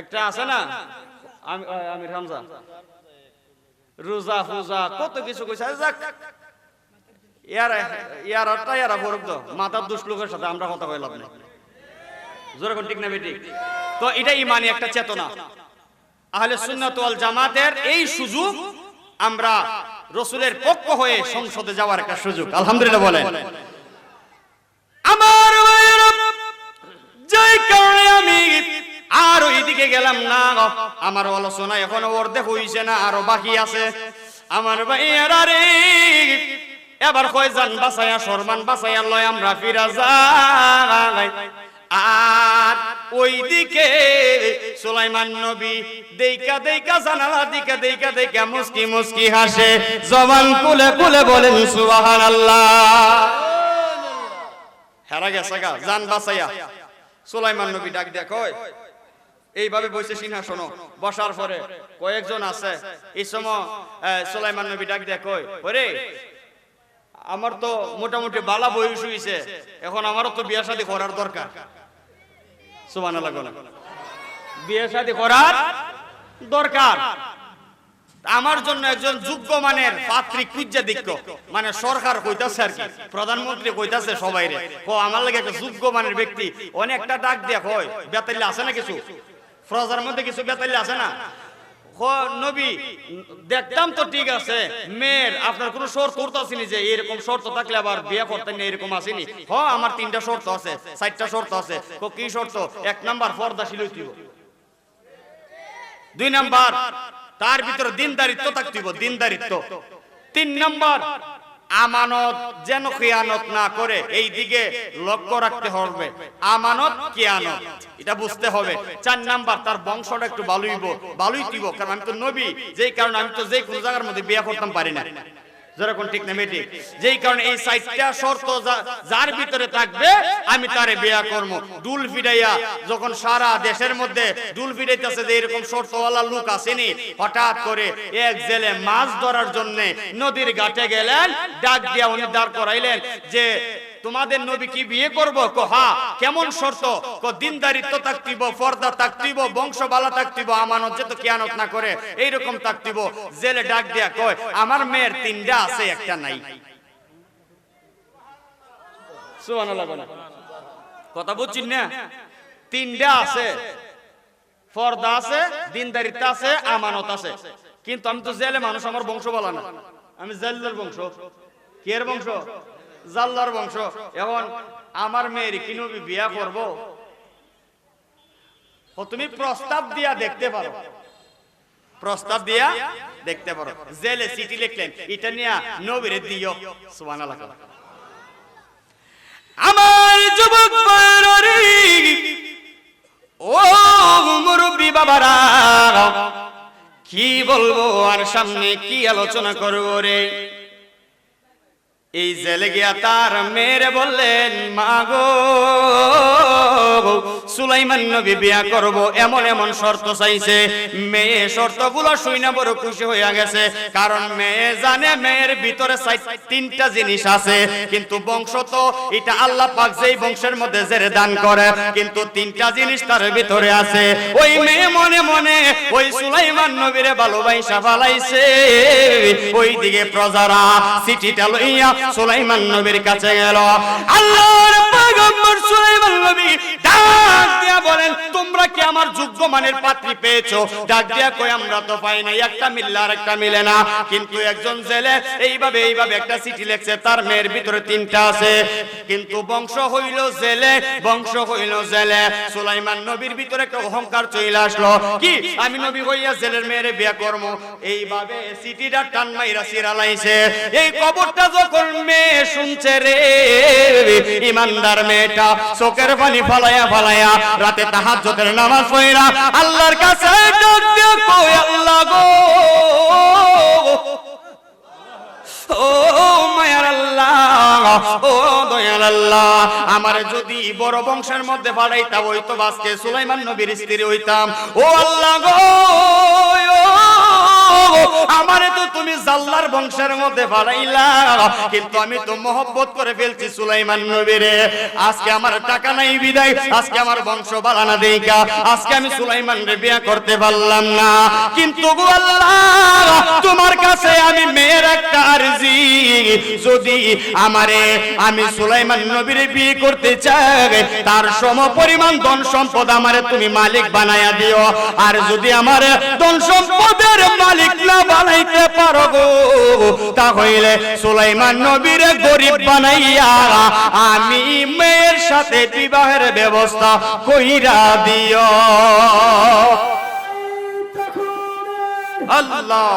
একটা আছে না আমির হামজা রোজা ফুজা কত কিছু কইছে যাক ইয়ারা বরক তো মাথার দুষ্ট লোকের সাথে আমরা কথা কইলাম না জোরে কোন ঠিক না বেটি তো এটা ইমানি একটা চেতনা আহলে সুন্নাত ওয়াল জামাতের এই সুযোগ আমরা রাসূলের পক্ষ হয়ে সংসদে যাওয়ার একটা সুযোগ আলহামদুলিল্লাহ বলেন আমার যেই কারণে আমি আর ওইদিকে গেলাম না আমার আলোচনা এখনো অর্ধেক হইছে না আরো বাকি আছে আমার ভাইয়েরা রে এবার কয় জান বাঁচায়া শরমান বাঁচায়া লয় আমরা ফিরা যাই আর ওইদিকে সুলাইমান নবী দেইকা দেইকা জানালা দিকে দেইকা দেইকা মুস্কি মুস্কি হাসে জবান কুলে কুলে বলেন সুবহানাল্লাহ হেরা গেছে গা জান বাঁচায়া সুলাইমান নবী ডাক দেয় কয় এইভাবে বসে সিংহাসন বসার পরে কয়েকজন আছে এই সময় সুলাইমান নবী ডাক দেয় কয় ওরে আমার তো মোটামুটি বালা বয়স হইছে এখন আমারও তো বিয়ে শাদী করার দরকার সুবহানাল্লাহ বিয়ে শাদী করার দরকার আমার জন্য একজন যোগ্য মানের পাত্রী খুঁজে দিক্ক মানে সরকার কইতাছে আর কি প্রধানমন্ত্রী কইতাছে সবাইরে ও আমার লাগে একটা যোগ্য মানের ব্যক্তি অনেকটা ডাক দেয়া কয় বেতাইলে আছে না কিছু ফরজার মধ্যে কিছু বেতাইলে আছে না নবী দেখতাম তো ঠিক আছে মেয়ের আপনার কোনো শর্ত আসেনি যে এরকম শর্ত থাকলে আবার বিয়ে করতেন না এরকম আসেনি আমার 3টা শর্ত আছে 4টা শর্ত আছে কি শর্ত 1 নাম্বার পর্দাশীল হইতে হবে 2 নাম্বার তার ভিতরে দিনদারিত্ব থাকতে হবে দিনদারিত্ব 3 নাম্বার আমানত যেন খিয়ানত না করে এই দিকে লক্ষ্য রাখতে হবে আমানত কিয়ানত এটা বুঝতে হবে 4 নাম্বার তার বংশটা একটু ভালোই দিব কারণ আমি তো নবী যেই কারণে আমি তো যে কোন জায়গার মধ্যে বিয়ে করতাম পারি না যেরকম ঠিক না মেয়ে ঠিক যেই কারণে এই 4টা শর্ত যার ভিতরে থাকবে আমি তারে বিয়ে করব ডুল ফিরাইয়া যখন সারা দেশের মধ্যে ডুল ফিরাইতেছে যে এরকম শর্তওয়ালা লোক আসেনি হঠাৎ করে এক জেলে মাছ ধরার জন্য নদীর ঘাটে গেলেন ডাক দিয়া উনি দাঁড় করাইলেন যে তোমাদের নবী কি বিয়ে করব হ্যাঁ কেমন শর্ত দিনদারিত্ব থাকতিব পর্দা থাকতিব বংশবালা থাকতিব আমানত যেত কিয়ানত না করে এইরকম থাকতিব জেলে ডাক দিয়া কয় আমার মেয়ের 3টা আছে একটা নাই সুবহানাল্লাহ কথা বুঝছেন না 3টা আছে পর্দা আছে দিনদারিত্ব আছে আমানত আছে কিন্তু আমি তো জেলে মানুষ আমার বংশবালা না আমি জাল্লার বংশ কি এর বংশ জাল্লার বংশ এখন আমার মেয়ের কি নবী বিয়া করব তুমি প্রস্তাব দিয়া দেখতে পারো প্রস্তাব দিয়া দেখতে পারো জেলে চিঠি লিখলেন এটা নিয়ে নবীরে দিও সুবহানাল্লাহ আমার যুবক ভাইরা ও মুরব্বি বাবারা কি বলবো আর সামনে কি আলোচনা করব রে এই জেলে গিয়া তার মেয়েরে বললেন মা গো সুলাইমান নবী বিয়া করব এমন এমন শর্ত চাইছে। মেয়ে শর্তগুলো শুনে বড় খুশি হয়ে গেছে, কারণ মেয়ে জানে মেয়ের ভিতরে তিনটা জিনিস আছে, কিন্তু বংশ তো এটা আল্লাহ পাক যেই বংশের মধ্যে জেরে দান করে, কিন্তু তিনটা জিনিস তার ভিতরে আছে। ওই মেয়ে মনে মনে ওই সুলাইমান নবীরে ভালোবাসা ফেলাইছে। ওইদিকে প্রজারা চিঠিটা লইয়া সুলাইমান নবীর কাছে গেল। আল্লাহর পয়গম্বর সুলাইমান নবী ডাক দিয়া বলেন, তোমরা কি আমার যোগ্য মানের পাত্রী পেয়েছো? ডাক দিয়া কই, আমরা তো পাই নাই, একটা মিললে আর একটা মিলে না। কিন্তু একজন জেলে এইভাবে একটা চিঠি লিখছে, তার মেয়ের ভিতরে তিনটা আছে, কিন্তু বংশ হইল জেলে, বংশ হইল জেলে। সুলাইমান নবীর ভিতরে একটা অহংকার চলে আসলো, কি আমি নবী হইয়া জেলের মেয়েরে বিয়ে করব। এইভাবে চিঠিটা টান মাইরা সিরালাইছে। এই খবরটা যখন মেয়ে শুনছে রে, ইমানদার মেয়েটা চোখের পানি ফালাইয়া ফালাইয়া রাতে তাহাজ্জুদের নামাজ পড়া আল্লাহর কাছে ডাক দিয়া কই, আল্লাহ গো, ও মায়ার আল্লাহ, ও দয়াল আল্লাহ, আমার যদি বড় বংশের মধ্যে পাঠাইতা হইতো আজকে সুলাইমান নবীর স্ত্রী হইতাম। ও আল্লাহ গো, আমারে তো তুমি জাল্লার বংশের মধ্যে পাঠাইলা, কিন্তু আমি তো মহব্বত করে ফেলছি সুলাইমান নবীরে। আজকে আমার টাকা নাই বিদায়, আজকে আমার বংশ বাড়ানা দেইকা আজকে আমি সুলাইমান রে বিয়ে করতে পারলাম না। কিন্তু গো আল্লাহ, তোমার কাছে আমি মেয়ের একটা আরজি, যদি আমি সুলাইমান নবীরে বিয়ে করতে চাই, তার সম পরিমাণ ধন সম্পদ আমারে তুমি মালিক বানায়া দিও। আর যদি আমার ধন সম্পদের মালিক না বানাইতে পারো গো, তাহলে সুলাইমান নবীরে গরিব বানাইয়া আমি মেয়ের সাথে বিবাহের ব্যবস্থা কইরা দিও। আল্লাহ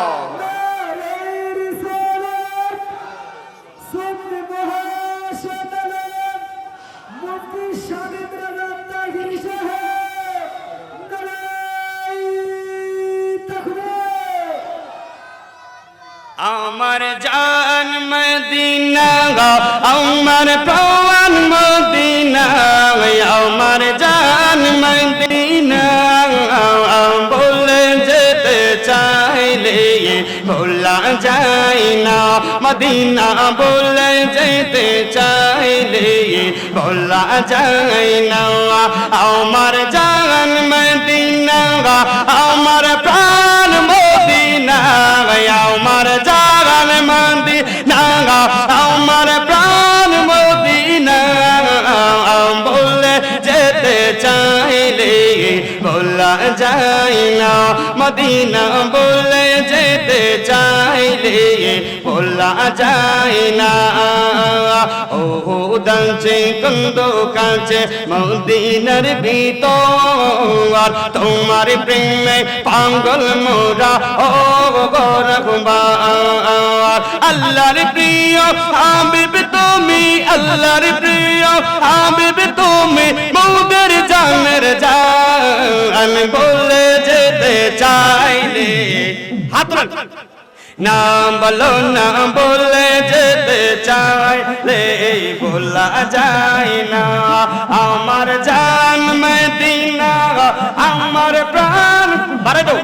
আমার জান মদিনা, আমার প্রাণ মদিনা, আমার জান মদিনা, বলে যেতে চাইলে ভোলা যায় না, মদিনা বলে যেতে চাইলে ভোলা যায় না। আমার জান মদিনা, আমার প্রাণ মদিনা, আমার জান মদিনা, আমার প্রাণ মদিনা, বলে যেতে চাইলে ভোলা যায় না, মদিনা বলে যেতে চাইলে ভোলা যায় না। ও দাঁচে কন্দ কাছে মদিনার ভিতর, তোমার প্রেমে পাগল মোরা ও গোরখবার। আল্লাহর প্রিয় হাবিব তুমি, আল্লাহর প্রিয় হাবিব তুমি, মোদের জানের জান, বলে যেতে চাইলে হাত নাম বলো, না বলে যেতে চাইলে ভোলা যায় না। আমার জান মদিনা, আমার প্রাণ বারে দো,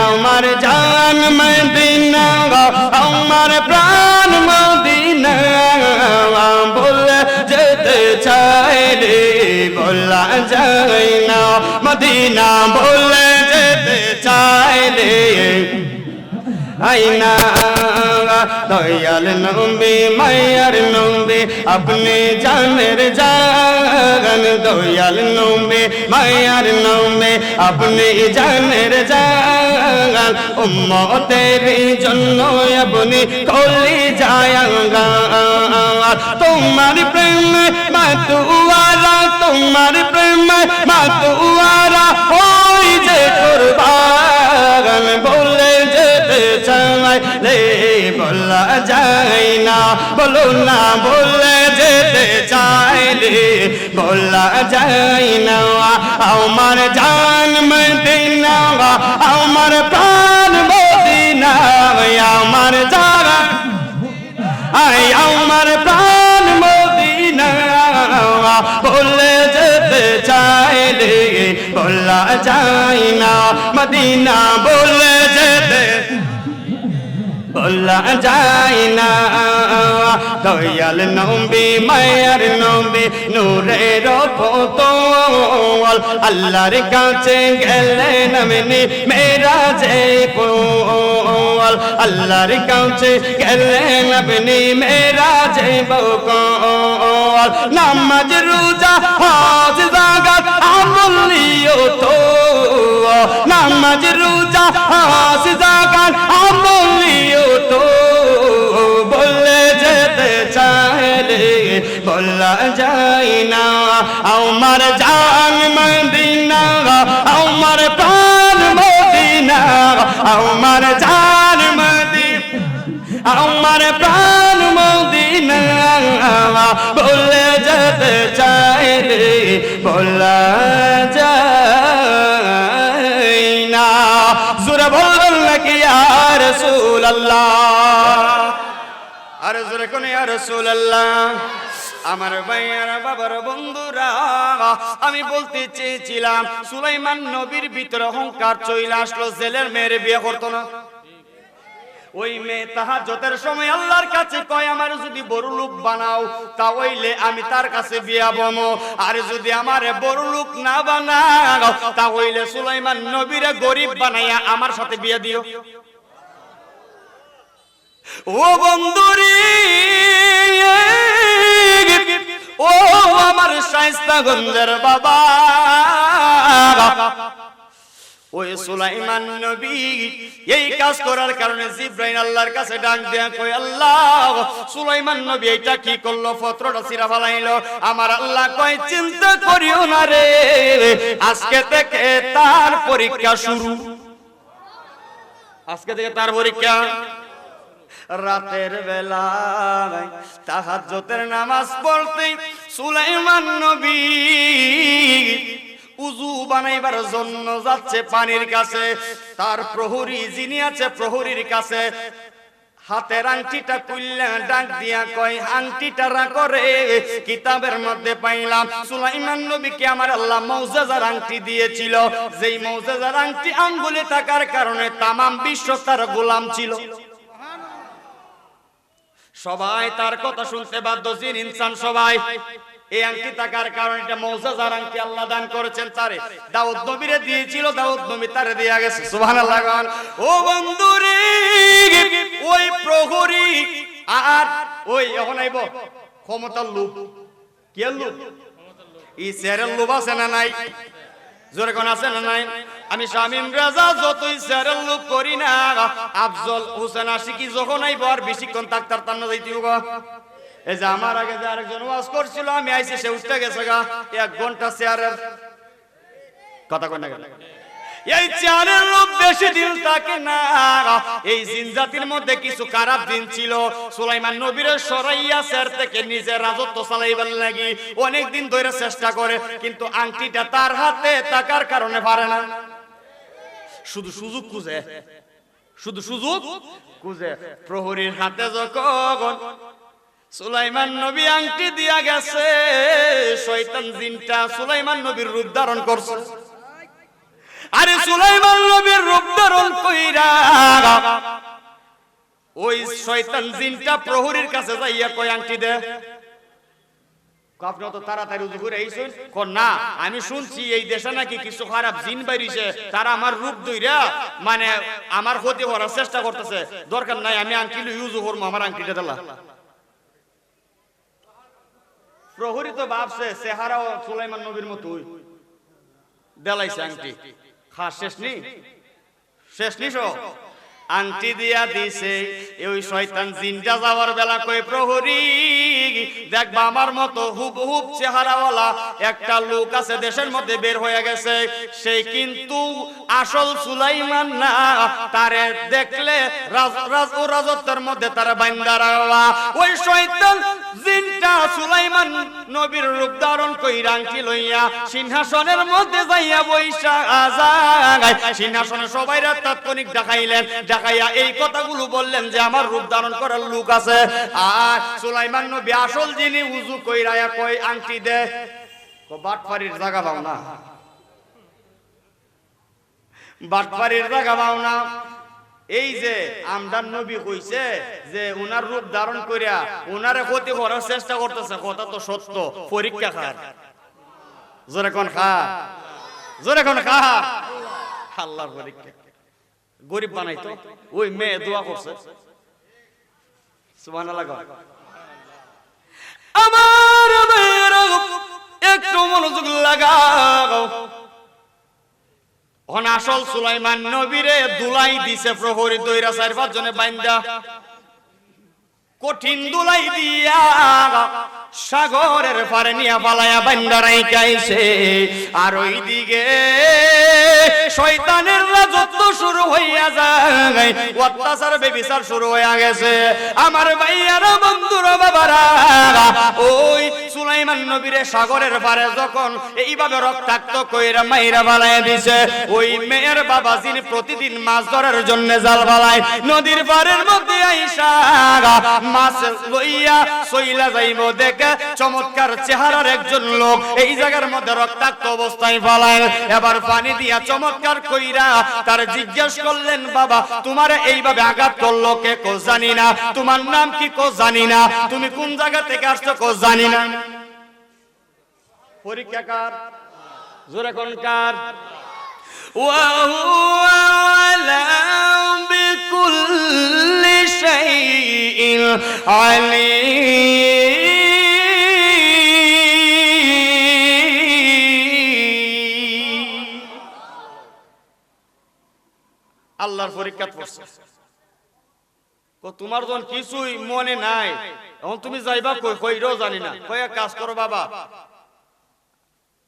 আমার জান মদিনা, আমার প্রাণ মদিনা, বলে যেতে চাইলে ভোলা যায় না, মদিনা বলে যেতে চাইলে আইনা। দয়াল নবী মায়ার নবী, আপনি জানের জান, দয়াল নবী মায়ার নবী, আপনি জানের জান, উম্মতের জন্য আপনি কলি যায় গান। তোমার প্রেম মাতুয়ারা, তোমার প্রেম মাতুয়ারা, ওই যে কুরবান, বলে যেতে চাইলে বলা যায় না, বলো না বলে যেতে চাইলে বলা যায় না। আমার জান মদিনা, আমার প্রাণ মদিনা, আমার জান, আমার প্রাণ মদিনা, বলে যেতে চাই বলা যায় না, মদিনা বলে যেতে বলা যায় না। দয়াল নবী মায়ার নবী নূরের ফতোয়াল, আল্লাহর কাছে গেলেন এমনি মেরাজে পোয়াল, আল্লাহর কাছে গেলেন এমনি মেরাজে পোয়াল। নামাজ রোজা হজ যাকাত আমল নিয়ত, নামাজ রোজা হজ যাকাত আমল নিয়ত, বলে যেতে চাইলে বলা যায় না। আমার জান মদিনা, আমার প্রাণ মদিনা, আমার জান মদিনা, আমার প্রাণ মদিনা, বলে যেতে চাইলে বলা যায় না। জোরে বলুন নাকি ইয়া রাসূলুল্লাহ, আর জোরে কোন ইয়া রাসূলুল্লাহ। আমার ভাইয়ারা বাবার বন্ধুরা, আমি বলতে চেয়েছিলাম সুলাইমান নবীর ভিতরে অহংকার চলে আসলো, জেলের মেয়ের বিয়ে করতো না। ওই মেয়ে তাহাজ্জুদের সময় আল্লাহর কাছে কয় আমার যদি বড় লোক বানাও তাহলে আমি তার কাছে বিয়া বমো, আর যদি আমারে বড় লোক না বানাও তাহলে সুলাইমান নবীরে গরিব বানাইয়া আমার সাথে বিয়া দিও। ও বন্ধুরি, ও আমার শায়েস্তাগঞ্জের বাবা, ওই সুলাইমান নবী এই কাজ করার কারণে জিবরাইল আল্লাহর কাছে ডাক দেয়া কই, আল্লাহ সুলাইমান নবী এটা কি করলো, পত্রটা ছিঁড়া ফেলাইলো। আমার আল্লাহ কয় চিন্তা করিও না রে, আজকে থেকে তার পরীক্ষা শুরু, আজকে থেকে তার পরীক্ষা। রাতের বেলায় তাহাজ্জুদের নামাজ পড়তে সুলাইমান নবী উযু বানাইবার জন্য যাচ্ছে পানির কাছে। তার প্রহরী যিনি আছে প্রহরীর কাছে হাতের আংটিটা খুললা ডাক দিয়া কয়, আংটিটা রাখো রে, কিতাবের মধ্যে পাইলাম সুলাইমান নবীকে আমার আল্লাহ মুজিজার আংটি দিয়েছিল, যেই মুজিজার আংটি আঙ্গুলে থাকার কারণে তামাম বিশ্ব তার গোলাম ছিল। সবাই তার কথা শুনতে বাধ্য, জিন ইনসান সবাই। এই আংটি থাকার কারণে এটা মুজিজার আংটি আল্লাহ দান করেছেন তারে, দাউদ নবীরে দিয়েছিল, দাউদ নবী তারে দিয়া গেছে। সুবহানাল্লাহ। ও বন্ধুরে, ওই প্রহরী আর ওই এখন আইব ক্ষমতার লোভ, কি লোভ, এই চেয়ারের লোভ আছে না নাই? জোরে কোন আছে না নাই? আমি শামীম রাজা যতই চেয়ারের লোভ করি না, আফজল হোসেন আশিকি যখন আইব আর বেশিক্ষণ থাকতার তার না যাইতে গো। এই যে আমার আগে যে আরেকজন ওয়াজ করছিল, আমি আইছি সে উঠতে গেছে গা, 1 ঘন্টা চেয়ারের কথা কই না গেল। এই চেয়ারের লোভ বেশি দিন থাকে না। এই জিন জাতির মধ্যে কিছু খারাপ দিন ছিল, সুলাইমান নবীর সরাইয়া চেয়ার থেকে নিজের রাজত্ব চালাইবার লাগি অনেক দিন ধরে চেষ্টা করে, কিন্তু আংটিটা তার হাতে থাকার কারণে পারে না। শুধু সুযোগ খুঁজে, শুধু সুযোগ খুঁজে। প্রহরীর হাতে যখন সুলাইমান নবী আংটি দিয়া গেছে, শয়তান জিনটা সুলাইমান নবীর রূপ ধারণ করছে। আরে সুলাইমান নবীর রূপ ধারণ কইরা ওই শয়তান জিনটা প্রহরীর কাছে যাইয়া কয় আংটি দে। আপনি তো তাড়াতাড়ি উজু করে আইছেন, কোন না আমি শুনছি এই দেশে নাকি কিছু খারাপ জিন বাইরিছে, তারা আমার রূপ ধইরা মানে আমার ক্ষতি করার চেষ্টা করতেছে। দরকার নাই, আমি আংটি ইউজ করবো, আমার আংটিটা দিলা। প্রহরী তো ভাবছে চেহারাও সুলাইমান নবীর মতোই, দেলাইছে আংটি। খাস শেষ নি, শেষ নিস আংটি দিয়া দিছে। ওই শয়তান জিনটা যাওয়ার বেলা কই, প্রহরী দেখবা আমার মতো হুবহুব চেহারাওয়ালা একটা লোক আছে দেশের মধ্যে বের হয়ে গেছে, সেই কিন্তু আসল সুলাইমান না, তারে দেখলে রাজত্বের মধ্যে তারা বাইন্দা রাখবা। ওই শয়তান জিনটা সুলাইমান নবীর রূপ ধারণ কইরা আংটি লইয়া সিংহাসনের মধ্যে যাইয়া বইসা যায়। সিংহাসনে সবাইরা তাৎক্ষণিক দেখাইলেন, দেখাইয়া এই কথাগুলো বললেন যে আমার রূপ ধারণ করার লোক আছে। আর সুলাইমান নবী আসল যিনি উজু কইরা কই আংটি দে, বাটপাড়ির জায়গা পাও না, বাটপাড়ির জায়গা পাও না। এই যে আমদান নবী কইছে যে উনার রূপ ধারণ করিয়া উনারে ক্ষতি করার চেষ্টা করতেছে, কথা তো সত্য। পরীক্ষা খার, জোরে কোন খা, জোরে কোন খা, আল্লাহর পরীক্ষা। গরিব বানাইতো, ওই মেয়ে দোয়া করছে, সুবহানাল্লাহ। আমার মেয়েরা একটু মনোযোগ লাগাও। আসল সুলাইমান নবীরে দুলাই দিছে প্রহরী দইরা 4-5 জনে বাইন্দা, কঠিন দুলাই দিয়া সাগরের পারে নিয়া পালায়া বাইন্দা রাইখাইছে। আর ওই দিকে শয়তানের রাজত্ব শুরু হইয়া যায়, অত্যাচার বেবিচার শুরু হইয়া গেছে। আমার ভাইয়ারা, বন্ধুরা, বাবারা, ওই সুলাইমান নবীরে সাগরের পারে যখন এইভাবে রক্তাক্ত কইরা মাইরা বালাইয়া দিছে, ওই মেয়ের বাবা যিনি প্রতিদিন মাছ ধরার জন্য জাল বালায়, নদীর পাড়ের মধ্যে আইসা মাছ লইয়া সইলা যাইব দেখে চমৎকার চেহারার একজন লোক এই জায়গার মধ্যে রক্তাক্ত অবস্থায় ফালায়। এবার পানি দিয়া চমৎকার কইরা তার জিজ্ঞেস করলেন, বাবা তোমার এইভাবে আঘাত করলো কে? কো জানি না। তোমার নাম কি? কো জানি না। তুমি কোন জায়গা থেকে আসছো? কো জানি না। পরীক্ষা কার? জোরে কোন কার? ওয়া হুয়া আলাম বিকুল্লি শাইইন আলীম। আল্লাহর পরীক্ষা পড়ছে। তোমার যখন কিছুই মনে নাই, এখন তুমি যাইবা কই? কইরও জানি না। কয় এক কাজ করো বাবা,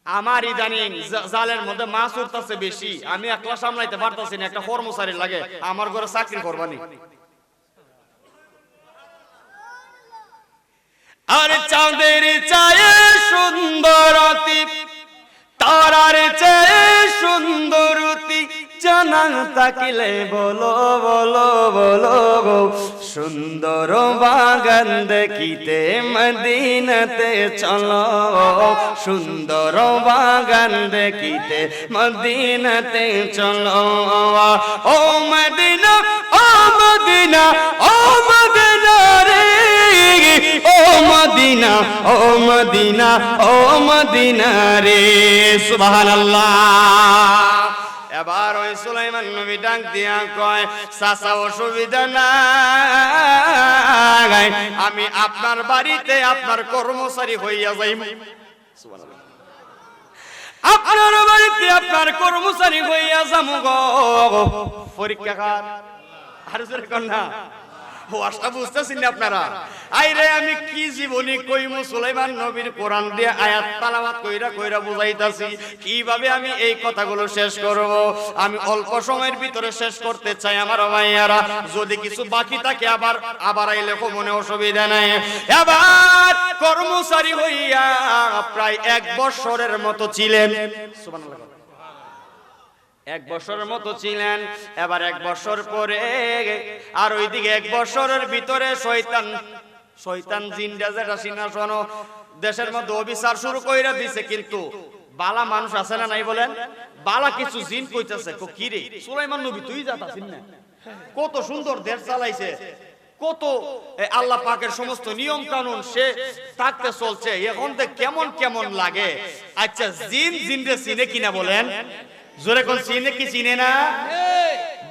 আমার ইদানিং জালের মধ্যে মাছ উঠতেছে বেশি, আমি একলা সামলাইতে পারতাছি না, একটা কর্মচারী লাগে, আমার ঘরে চাকরি করবানি। আর চাঁদের চায়ে সুন্দরতি, তারার চেয়ে সুন্দরতি, জানা তাকিলে বলো বলো বলো গো, সুন্দর বাগান দেখিতে মদিনাতে চলো, সুন্দর বাগান দেখিতে মদিনাতে চলো। ও মদিনা, ও মদিনা, ও মদিনা রে, ও মদিনা, ও মদিনা, ও মদিনা রে, সুবহানাল্লাহ। এবার ওই সুলাইমান নবী ডাক দিয়া কয়, চাচা অসুবিধা নাই, আমি আপনার বাড়িতে আপনার কর্মচারী হইয়া যাইব। সুবহানাল্লাহ। আপনার বাড়িতে আপনার কর্মচারী হইয়া যামু গো। পরীক্ষা কার? আর জোরে কোন না? ওয়াজটা বুঝতেছেন না আপনারা? আইরে আমি কি জীবনী কইমু, সুলাইমান নবীর কোরআন দিয়ে আয়াত তেলাওয়াত কইরা কইরা বুঝাইতাছি, কিভাবে আমি এই কথাগুলো শেষ করব। আমি অল্প সময়ের ভিতরে শেষ করতে চাই আমার ভাইয়ারা, যদি কিছু বাকি থাকে আবার আইলে মনে অসুবিধা নাই। এবার কর্মচারী হইয়া প্রায় 1 বছরের মতো ছিলেন। সুবহানাল্লাহ। 1 বছরের মতো ছিলেন। এবার 1 বছর পরে আর ওইদিকে 1 বছরের ভিতরে শয়তান জিনটা যেটা সিংহাসন দেশের মধ্যে অবিচার শুরু কইরা দিছে। কিন্তু বালা মানুষ আছে না নাই বলেন? বালা কিছু জিন কইতাছে, কি রে সুলাইমান নবী তুই যাতাছিস না, কত সুন্দর দেশ চালাইছে, কত আল্লাহ পাকের সমস্ত নিয়ম কানুন সে থাকতে চলছে, এখন তো কেমন কেমন লাগে। আচ্ছা জিন জিনরে চিনে কিনা বলেন? জোরে কোন চিনে কি চিনে না?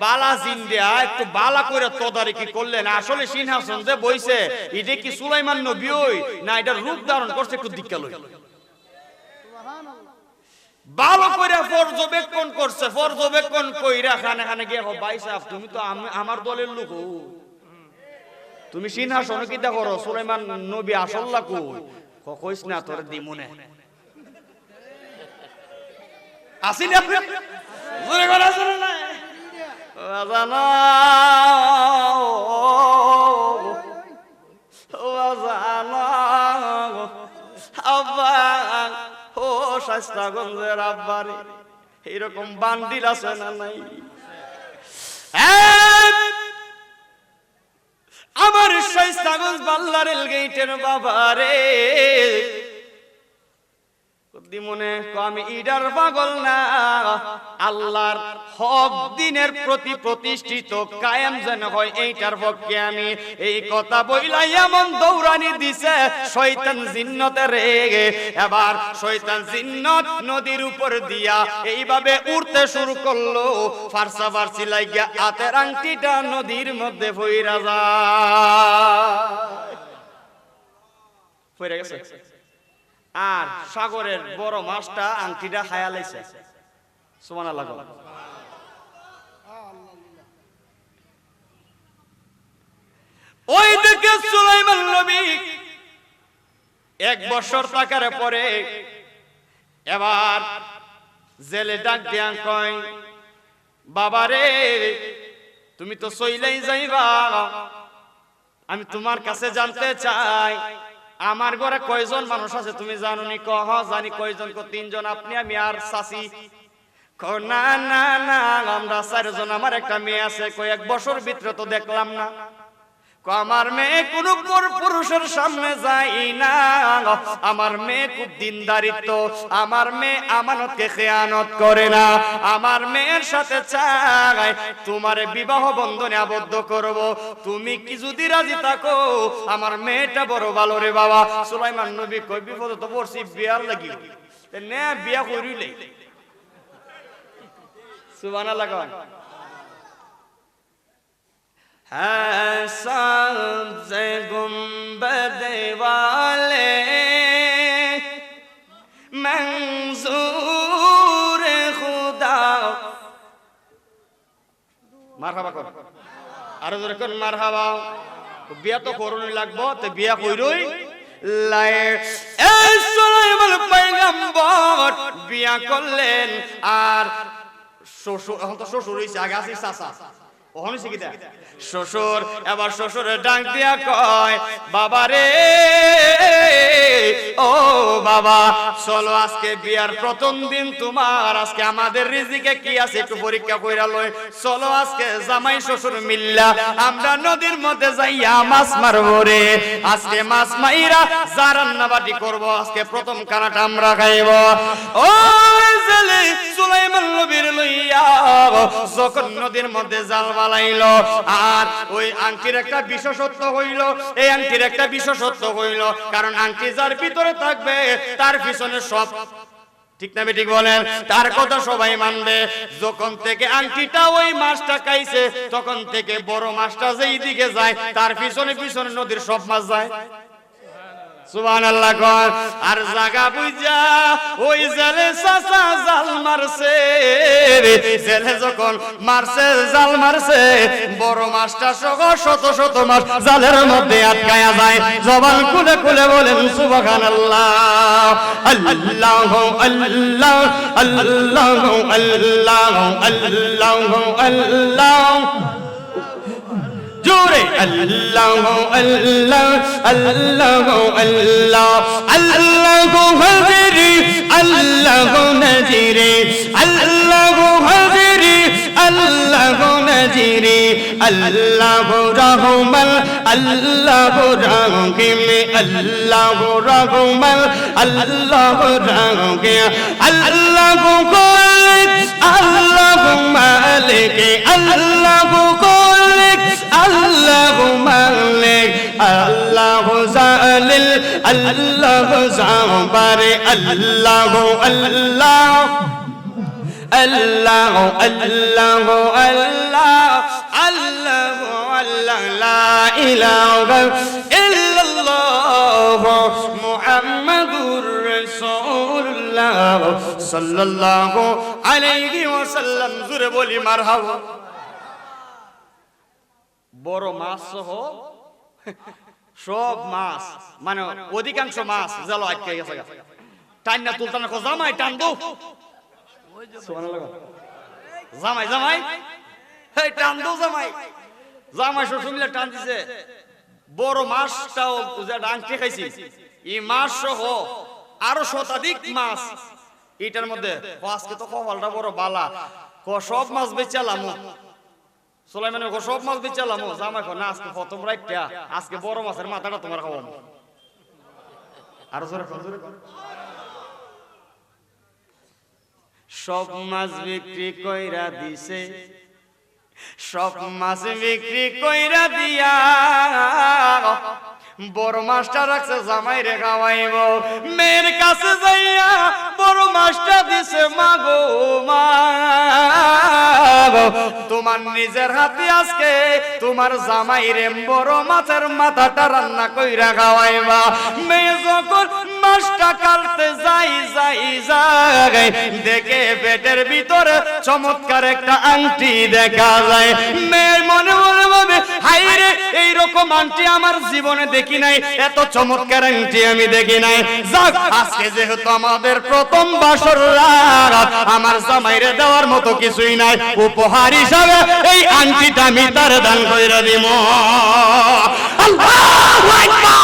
বালা জিন দেয়া একটু বালা করে তদারকি করলেন, আসলে সিংহাসন যে বইছে এটা কি সুলাইমান নবী ওই না এটা রূপ ধারণ করছে, একটু দীক্ষা লই। ভালো করে পর্যবেক্ষণ করছে, পর্যবেক্ষণ কইরা খানে খানে গিয়ে ভাই সাহেব তুমি তো আমার দলের লোক, তুমি সিংহাসন কি দেখো সুলাইমান নবী আসল্লা কই? কইস না তোর দিমুনে আসিনি আপনি জোরে করে আসলে না আজানা আজানা আব্বা ও শাস্তাগঞ্জের আব্বারে এরকম বান্ডিল আছে না নাই? আমার শাস্তাগঞ্জ বাল্লা রেল গেটের বাবারে মনে আমি ইডার পাগল না, আল্লাহর হক দিনের প্রতি প্রতিষ্ঠিত কায়েম যেন হয় এইটার পক্ষে আমি এই কথা বইলাই এমন দৌড়ানি দিছে শয়তান জিন্নতে রেগে। এবার শয়তান জিন্নত নদীর উপর দিয়া এইভাবে উড়তে শুরু করলো, ফারসা ফারসি লাগিয়া হাতের আংটিটা নদীর মধ্যে পইরা যায়, পইরা গেছে। আর সাগরের বড় মাছটা আংটিটা খায়া লাইছে। সুবহানাল্লাহ। ওই দিকে সুলাইমান নবী 1 বছর থাকার পরে এবার জেলে ডাক দিয়া কয়, বাবারে তুমি তো চইলাই যাইবা, আমি তোমার কাছে জানতে চাই আমার ঘরে কয়জন মানুষ আছে তুমি জানো নি? কহ জানি। কয়জন? 3 জন, আপনি আমি আর চাচি। না না না আমরা 4 জন, আমার একটা মেয়ে আছে। 1 বছর ভিতরে তো দেখলাম না। আমার মেয়ে কোন পুরুষের সামনে যায় না, আমার মেয়ে খুব দিনদারিত্ব, আমার মেয়ে আমানতকে খেয়ানত করে না, আমার মেয়ের সাথে চাই তোমার বিবাহ বন্ধনে আবদ্ধ করব, তুমি কি যদি রাজি থাকো আমার মেয়েটা বড় ভালো রে বাবা। সুলাইমান নবী কই বিপদে তো পড়ছি, বিয়ার লাগি না, বিয়া করিলে। সুবহানাল্লাহ। सबसे गुंबद वाले मंजूर खुदा। মারহাবা কর, আরো জোরে কর মারহাবা। বিয়া তো করুন লাগবো, তো বিয়া কইরই লাই। এই সুলাইমান পয়গম্বর বিয়া করলেন। আর শ্বশুর, এখন তো শ্বশুর হইছে, আগে আছে চাচা, শ্বশুর। এবার শ্বশুরের ডাক দিয়া কয়, বাবা রে ও বাবা, চলো আজকে বিয়ার প্রথম দিন তোমার, আজকে আমাদের রিজিকে কি আছে একটু পরীক্ষা কইরা লই। চলো আজকে জামাই শ্বশুর মিল্লা আমরা নদীর মধ্যে যাইয়া মাছ মারবো রে। আজকে মাছ মাইরা যা রান্না বাটি করবো, আজকে প্রথম খানাটা আমরা খাইব। ওই জেলে সুলাইমান নবীর লইয়া যখন নদীর মধ্যে জাল বালাইল, আর ওই আংটির একটা বিশেষত্ব হইল, এই আংটির একটা বিশেষত্ব হইল, কারণ আংটি যার ভিতরে থাকবে তার পিছনে সব, ঠিক না ঠিক বলেন, তার কথা সবাই মানবে। যখন থেকে আংটিটা ওই মাছটা খাইছে তখন থেকে বড় মাছটা যেই দিকে যায় তার পিছনে পিছনে নদীর সব মাছ যায়। সুবহানাল্লাহ। আর জায়গা বুঝা ওই জেলে চাচা জাল মারছে, জেলে যখন মারছে জাল মারছে, বড় মাছটা সহ শত শত মাছ জালের মধ্যে আটকায়া যায়। জবান খুলে খুলে বলেন সুবহানাল্লাহ। আল্লাহু আল্লাহ আল্লাহু আল্লাহ আল্লাহু আল্লাহ জোরে আল্লাহু আল্লাহ আল্লাহু আল্লাহ আল্লাহু হাজিরি আল্লাহু নাজিরি আল্লাহু হাজিরি আল্লাহু নাজিরি আল্লাহু রহমান আল্লাহু রহিম আল্লাহু রহমান আল্লাহু রহিম আল্লাহু খালিক আল্লাহু মালিক আল্লাহু খালিক আল্লাহু মালিক আল্লাহু জালিল আল্লাহু জাবারে আল্লাহু আল্লাহ আল্লাহু আল্লাহু আল্লাহ আল্লাহু আল্লাহ লা ইলাহা ইল্লাল্লাহ মুহাম্মাদুর রাসূলুল্লাহ সাল্লাল্লাহু আলাইহি ওয়াসাল্লাম। জোরে বলি মারহাবা। বড় মাছ সহ সব মাছ, মানে অধিকাংশ মাছ জাল আটকে গেছে। টাইনা তুলতানা কো জামাই টান দো, জামাই জামাই এই টান দো জামাই, জামাই শ্বশুর মিলে টান দিছে। বড় মাছটাও যেটা আংটি খাইছি এই মাছ সহ আরো শতাধিক মাছ এটার মধ্যে। আজকে তো কপালটা বড় বালা, সব মাছ বেচালাম। সুলাইমান সব মাছ বেচালাম। জামাই না আজকে প্রথম রাইটটা, আজকে বড় মাছের মাথাটা তোমার খাওয়াবো। আরো জোরে সব মাছ বিক্রি কইরা দিছে, সব মাছ বিক্রি কইরা দিয়া বড় মাছটা রাখছে জামাই রে খাওয়াইব। মেয়ের কাছে যাইয়া বড় মাছটা দিছে, মাগো মা তোমার নিজের হাতে আজকে তোমার জামাই রে বড় মাছের মাথাটা রান্না কইরা খাওয়াইবা। মেয়ে যখন মাছটা কাটতে যাই দেখে পেটের ভিতরে চমৎকার একটা আংটি দেখা যায়। মেয়ের মনে মনে ভাবে, হাই রে এইরকম আংটি আমার জীবনে দেখি নাই, এত চমৎকার আংটি আমি দেখি নাই। যাক, আজকে যেহেতু আমাদের প্রথম বাসর রাত, আমার জামাইরে দেওয়ার মতো কিছুই নাই, উপহার হিসাবে এই আংটিটা আমি তার দান কইরা দিব। আল্লাহু আকবার।